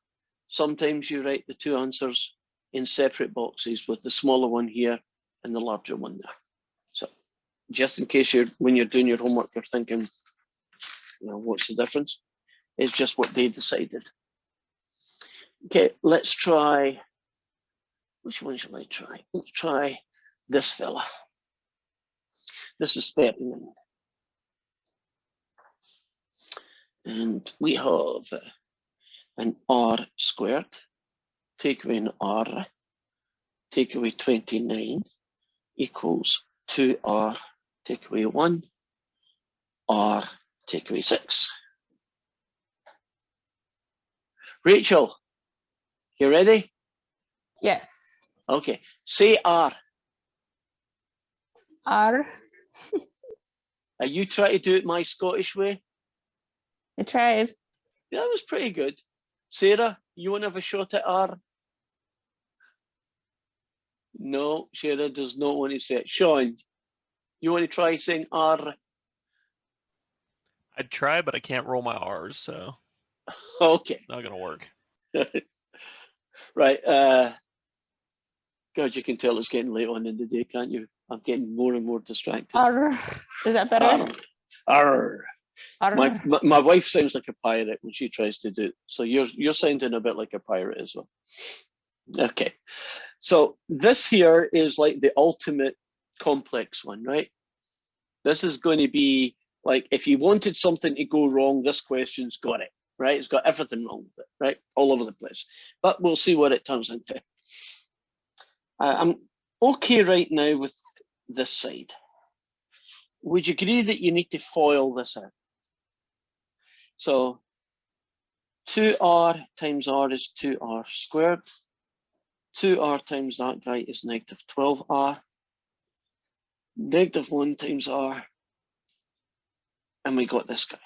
Sometimes you write the two answers in separate boxes with the smaller one here and the larger one there. So just in case when you're doing your homework, you're thinking, what's the difference? It's just what they decided. Okay, let's try, which one shall I try? Let's try this fella. This is 39. And we have an r squared, take away an r, take away 29 equals 2r, take away 1, r, take away 6. Rachel, you ready? Yes. Okay, say r. R. Are you trying to do it my Scottish way? I tried. Yeah, that was pretty good. Sarah, you want to have a shot at R? No, Sarah does not want to say it. Sean, you want to try saying R? I'd try, but I can't roll my R's, so Okay. not gonna work. Right. God, you can tell it's getting late on in the day, can't you? I'm getting more and more distracted. R. Is that better? R. R. My wife sounds like a pirate when she tries to do it. So you're sounding a bit like a pirate as well. Okay. So this here is like the ultimate complex one, right? This is going to be like, if you wanted something to go wrong, this question's got it, right? It's got everything wrong with it, right? All over the place. But we'll see what it turns into. I'm okay right now with this side. Would you agree that you need to FOIL this out? So 2r times r is 2r squared. 2r times that guy is negative 12r. Negative 1 times r. And we got this guy.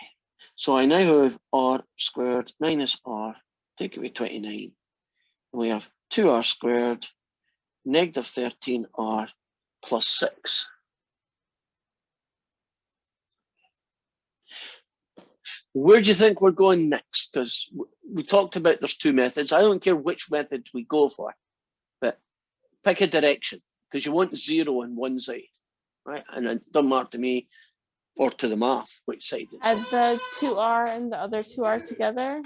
So I now have r squared minus r, take away 29. And we have 2r squared, negative 13r plus 6. Where do you think we're going next? Because we talked about there's two methods. I don't care which method we go for, but pick a direction, because you want 0 on one side, right? And it doesn't matter to me or to the math which side it's Add on. the 2r and the other 2r together.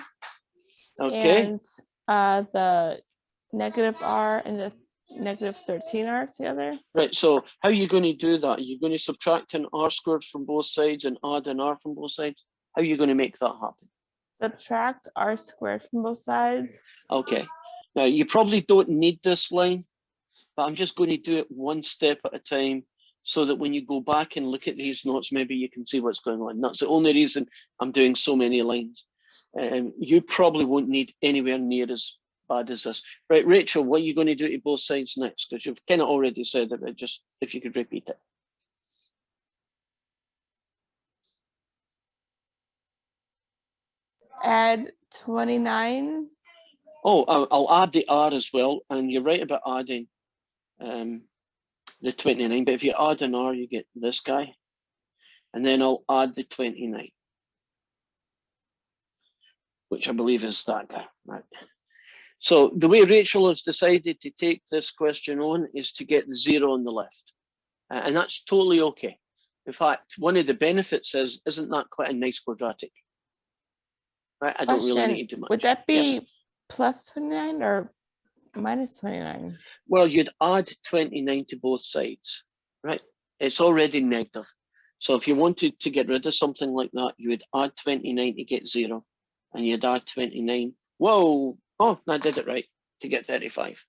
Okay. And the negative r and the negative 13r together. Right, so how are you going to do that? Are you going to subtract an r squared from both sides and add an r from both sides? How are you going to make that happen? Subtract r squared from both sides. Okay, now you probably don't need this line, but I'm just going to do it one step at a time so that when you go back and look at these notes, maybe you can see what's going on. That's the only reason I'm doing so many lines. You probably won't need anywhere near as bad as this. Right, Rachel, what are you going to do to both sides next? Because you've kind of already said it, but just if you could repeat it. Add 29. Oh, I'll add the r as well, and you're right about adding the 29, but if you add an r, you get this guy, and then I'll add the 29, which I believe is that guy, right? So the way Rachel has decided to take this question on is to get the 0 on the left, and that's totally okay. In fact, one of the benefits is, isn't that quite a nice quadratic? Right, I don't really Question, need to do much. would that be Yes. plus 29 or minus 29? Well, you'd add 29 to both sides, right? It's already negative. So if you wanted to get rid of something like that, you would add 29 to get 0, and you'd add 29. Whoa, oh, I did it right, to get 35.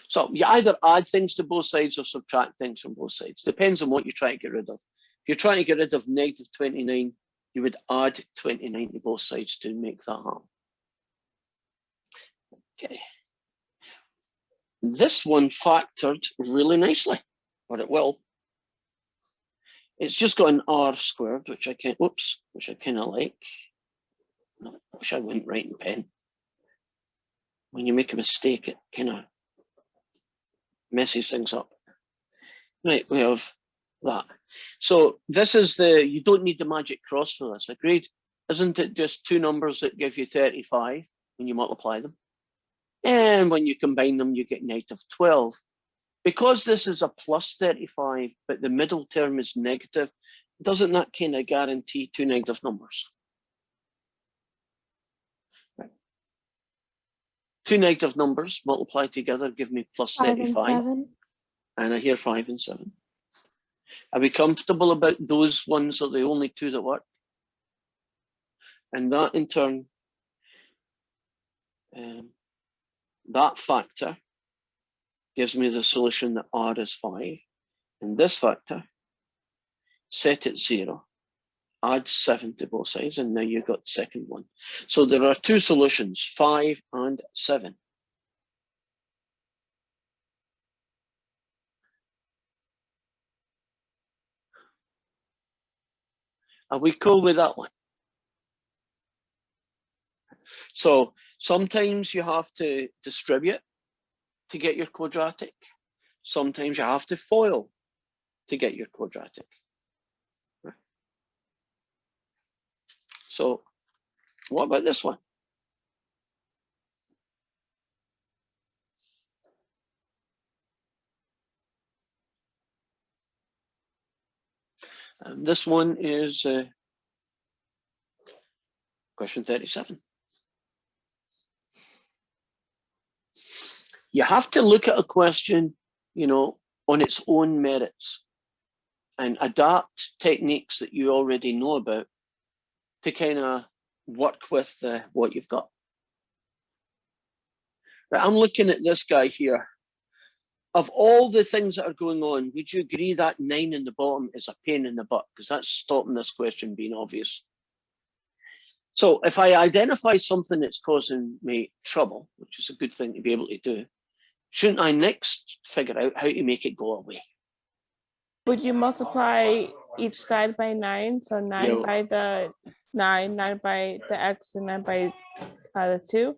So you either add things to both sides or subtract things from both sides. Depends on what you're trying to get rid of. If you're trying to get rid of negative 29, you would add 29 to both sides to make that happen. Okay. This one factored really nicely, or it will. It's just got an r squared, which I can't, whoops, which I kind of like. No, I wish I wouldn't write in pen. When you make a mistake, it kind of messes things up. Right, we have that. So this is the, you don't need the magic cross for this, agreed? Isn't it just two numbers that give you 35 when you multiply them? And when you combine them, you get negative 12. Because this is a plus 35, but the middle term is negative, doesn't that kind of guarantee two negative numbers? Right. Two negative numbers multiplied together give me plus 5 and 35. 7. And I hear 5 and 7. Are we comfortable about those ones are the only two that work? And that in turn, that factor gives me the solution that r is 5. And this factor, set at 0, add 7 to both sides, and now you've got the second one. So there are two solutions, 5 and 7. Are we cool with that one? So sometimes you have to distribute to get your quadratic. Sometimes you have to FOIL to get your quadratic. Right. So what about this one? This one is question 37. You have to look at a question, you know, on its own merits and adapt techniques that you already know about to kind of work with what you've got. Right, I'm looking at this guy here. Of all the things that are going on, would you agree that 9 in the bottom is a pain in the butt? Because that's stopping this question being obvious. So if I identify something that's causing me trouble, which is a good thing to be able to do, shouldn't I next figure out how to make it go away? Would you multiply each side by 9? So 9 Yeah. by the 9, 9 by the x, and 9 by the 2?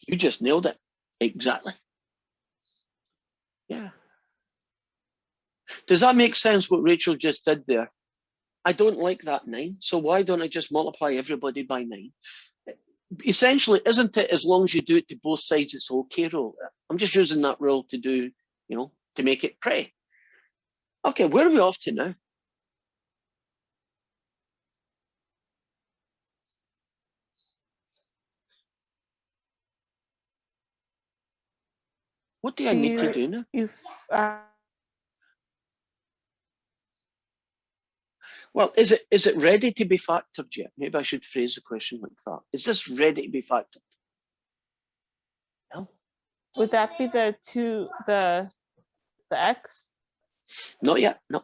You just nailed it. Exactly. Yeah. Does that make sense what Rachel just did there? I don't like that 9, so why don't I just multiply everybody by 9? Essentially, isn't it, as long as you do it to both sides, it's okay rule? I'm just using that rule to do, you know, to make it pretty. Okay, where are we off to now? What do I need to do now? Well, is it ready to be factored yet? Maybe I should phrase the question like that. Is this ready to be factored? No. Would that be the 2, the x? Not yet, no.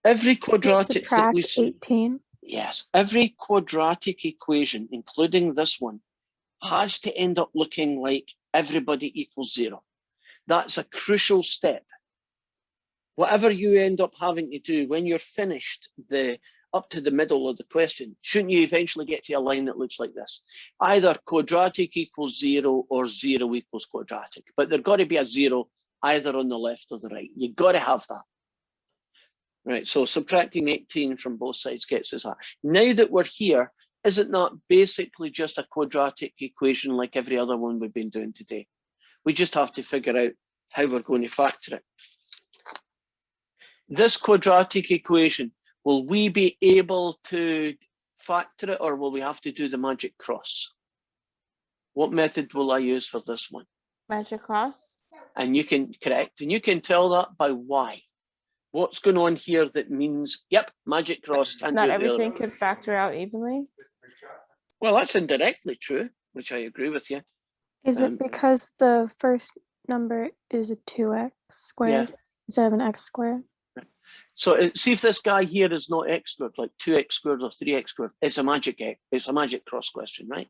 Every quadratic that we Subtract 18. yes, every quadratic equation, including this one, has to end up looking like everybody equals 0. That's a crucial step. Whatever you end up having to do when you're finished up to the middle of the question, shouldn't you eventually get to a line that looks like this? Either quadratic equals 0 or 0 equals quadratic, but there's got to be a 0 either on the left or the right. You've got to have that. Right, so subtracting 18 from both sides gets us that. Now that we're here, isn't that basically just a quadratic equation like every other one we've been doing today? We just have to figure out how we're going to factor it. This quadratic equation, will we be able to factor it, or will we have to do the magic cross? What method will I use for this one? Magic cross. And you can, correct, and you can tell that by why. What's going on here that means, yep, magic cross. Can't Not do it the other everything way. could factor out evenly. Well, that's indirectly true, which I agree with you. Is it because the first number is a 2x squared instead of an x squared? So see if this guy here is not x squared, like 2x squared or 3x squared. It's a magic cross question, right?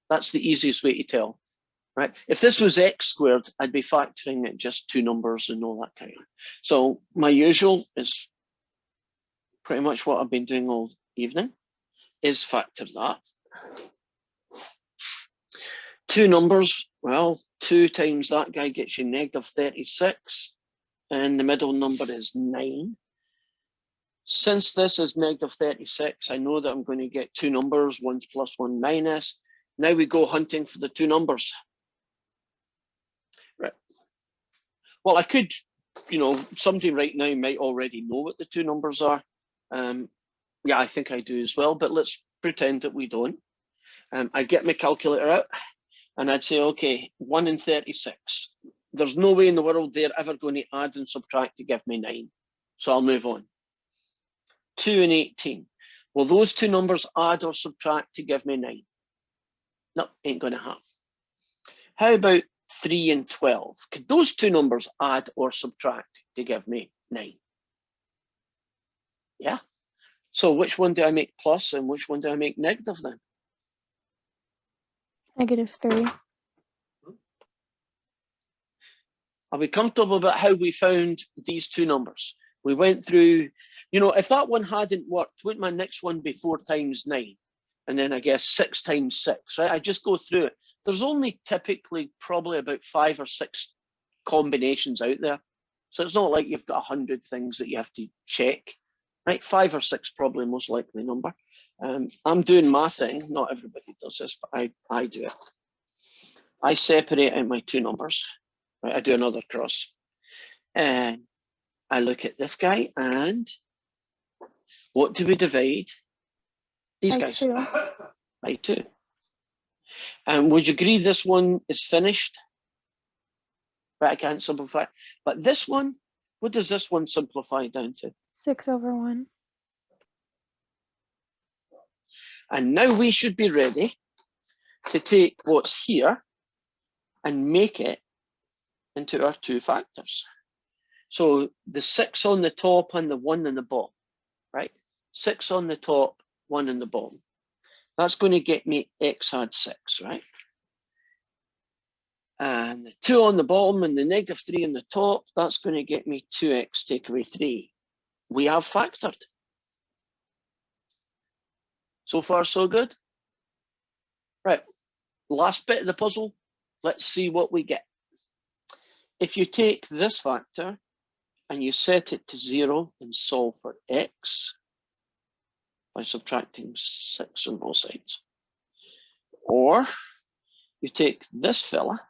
That's the easiest way to tell, right? If this was x squared, I'd be factoring it just 2 numbers and all that kind of. So my usual is pretty much what I've been doing all evening, is factor that. 2 numbers, well, 2 times that guy gets you negative 36, and the middle number is 9. Since this is negative 36, I know that I'm going to get 2 numbers, 1 plus 1 minus. Now we go hunting for the 2 numbers. Right. Well, I could, you know, somebody right now might already know what the 2 numbers are. Yeah, I think I do as well, but let's pretend that we don't. I get my calculator out and I'd say, okay, 1 and 36. There's no way in the world they're ever going to add and subtract to give me 9. So I'll move on. 2 and 18. Will those 2 numbers add or subtract to give me 9? No, ain't going to happen. How about 3 and 12? Could those 2 numbers add or subtract to give me 9? Yeah. So which one do I make plus and which one do I make negative then? -3. Are we comfortable about how we found these 2 numbers? We went through, you know, if that one hadn't worked, wouldn't my next one be 4 times 9? And then I guess 6 times 6, right? I just go through it. There's only typically probably about 5 or 6 combinations out there. So it's not like you've got 100 things that you have to check, right? 5 or 6 probably most likely number. I'm doing my thing. Not everybody does this, but I do it. I separate out my 2 numbers. Right, I do another cross. And I look at this guy and what do we divide? These By guys. 2. By 2. And would you agree this one is finished? Right, I can't simplify. But this one, what does this one simplify down to? 6/1. And now we should be ready to take what's here and make it into our two factors. So the 6 on the top and the 1 on the bottom, right? 6 on the top, 1 on the bottom. That's going to get me x add 6, right? And the 2 on the bottom and the -3 on the top, that's going to get me 2x take away 3. We have factored. So far, so good. Right, last bit of the puzzle. Let's see what we get. If you take this factor and you set it to 0 and solve for x by subtracting 6 on both sides, or you take this fella,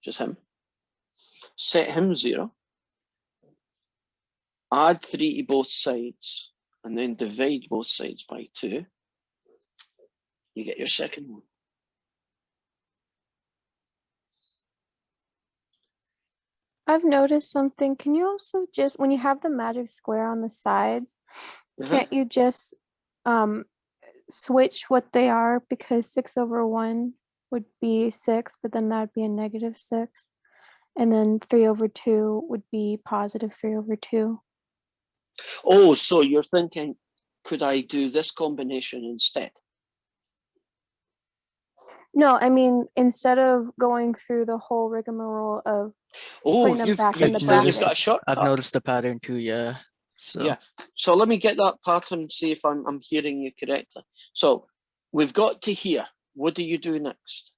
just him, set him 0, add 3 to both sides, and then divide both sides by 2, you get your second one. I've noticed something. Can you also just, when you have the magic square on the sides, can't you just switch what they are? Because 6/1 would be 6, but then that would be a -6. And then 3/2 would be positive 3/2. Oh, so you're thinking, could I do this combination instead? No, I mean, instead of going through the whole rigmarole of Oh, putting them you've back in the I've got noticed a bracket. shortcut. I've noticed the pattern too, yeah. So Yeah. So let me get that pattern, see if I'm hearing you correctly. So we've got to here. What do you do next?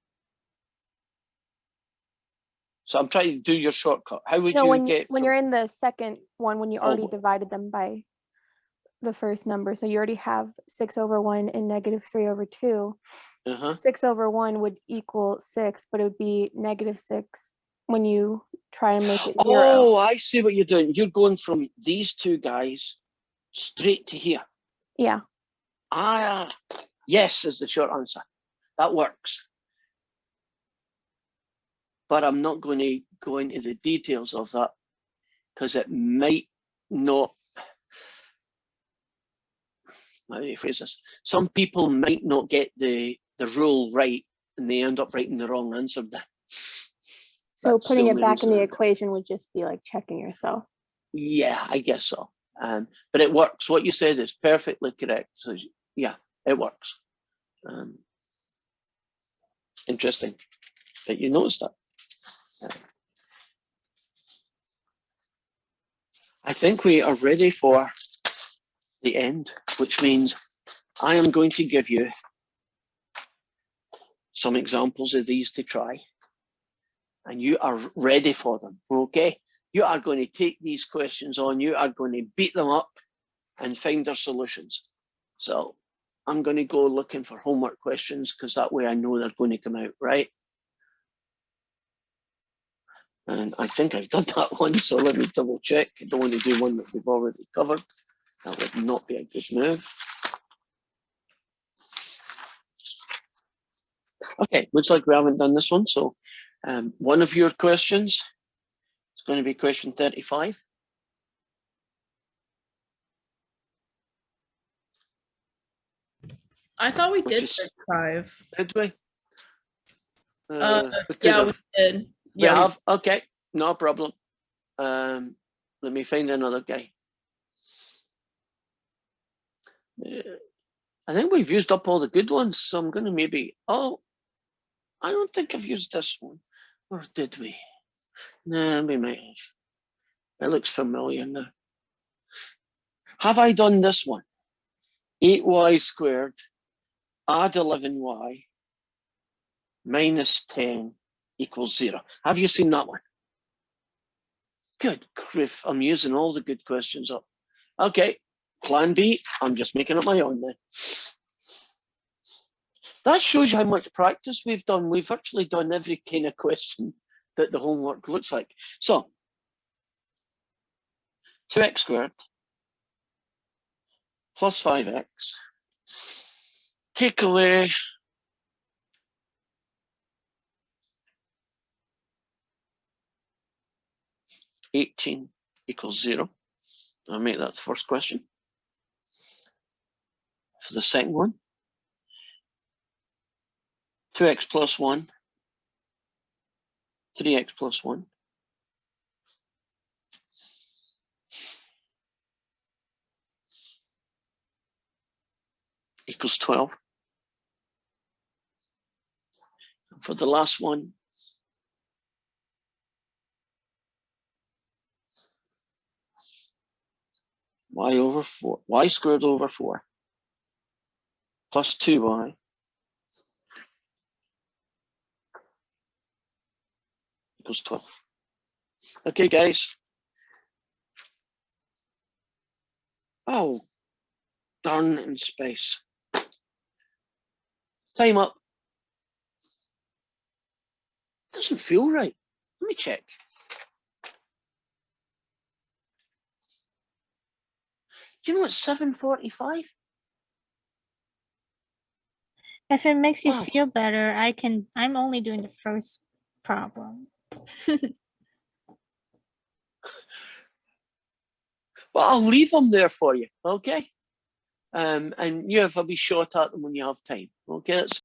So I'm trying to do your shortcut. How would No, you when get when from, you're in the second one, when you already Oh. divided them by the first number, so you already have 6/1 and -3/2. uh-huh. 6/1 would equal 6, but it would be -6 when you try and make it 0. Oh, I see what you're doing. You're going from these two guys straight to here. Yeah. Ah, yes is the short answer. That works. But I'm not going to go into the details of that because it might not, how do you phrase this? Some people might not get the rule right and they end up writing the wrong answer down. So That's the putting it only back in reason the I do it. equation would just be like checking yourself. Yeah, I guess so. But it works. What you said is perfectly correct. So yeah, it works. Interesting that you noticed that. I think we are ready for the end, which means I am going to give you some examples of these to try, and you are ready for them, okay? You are going to take these questions on, you are going to beat them up and find their solutions. So I'm going to go looking for homework questions because that way I know they're going to come out right. And I think I've done that one, so let me double check. I don't want to do one that we've already covered. That would not be a good move. Okay, looks like we haven't done this one. So one of your questions is going to be question 35. I thought we Which did is- 35. Did we? We could Yeah, we have. did. We Yeah, have? Okay, no problem. Let me find another guy. I think we've used up all the good ones, so I'm going to maybe, oh, I don't think I've used this one. Or did we? No, we might have. It looks familiar now. Have I done this one? 8y squared, add 11y, minus 10 equals 0. Have you seen that one? Good grief, I'm using all the good questions up. Okay, plan B, I'm just making up my own then. That shows you how much practice we've done. We've virtually done every kind of question that the homework looks like. So, 2x squared plus 5x, take away 18 equals 0. I'll make that the first question. For the second one, 2x plus 1, 3x plus 1. Equals 12. And for the last one, y squared over 4 plus 2y equals 12. Okay, guys. Oh, darn in space. Time up. Doesn't feel right. Let me check. Do you know it's 7:45? If it makes you Wow. feel better, I'm only doing the first problem. Well, I'll leave them there for you, okay? And you have a wee shot at them when you have time, okay? That's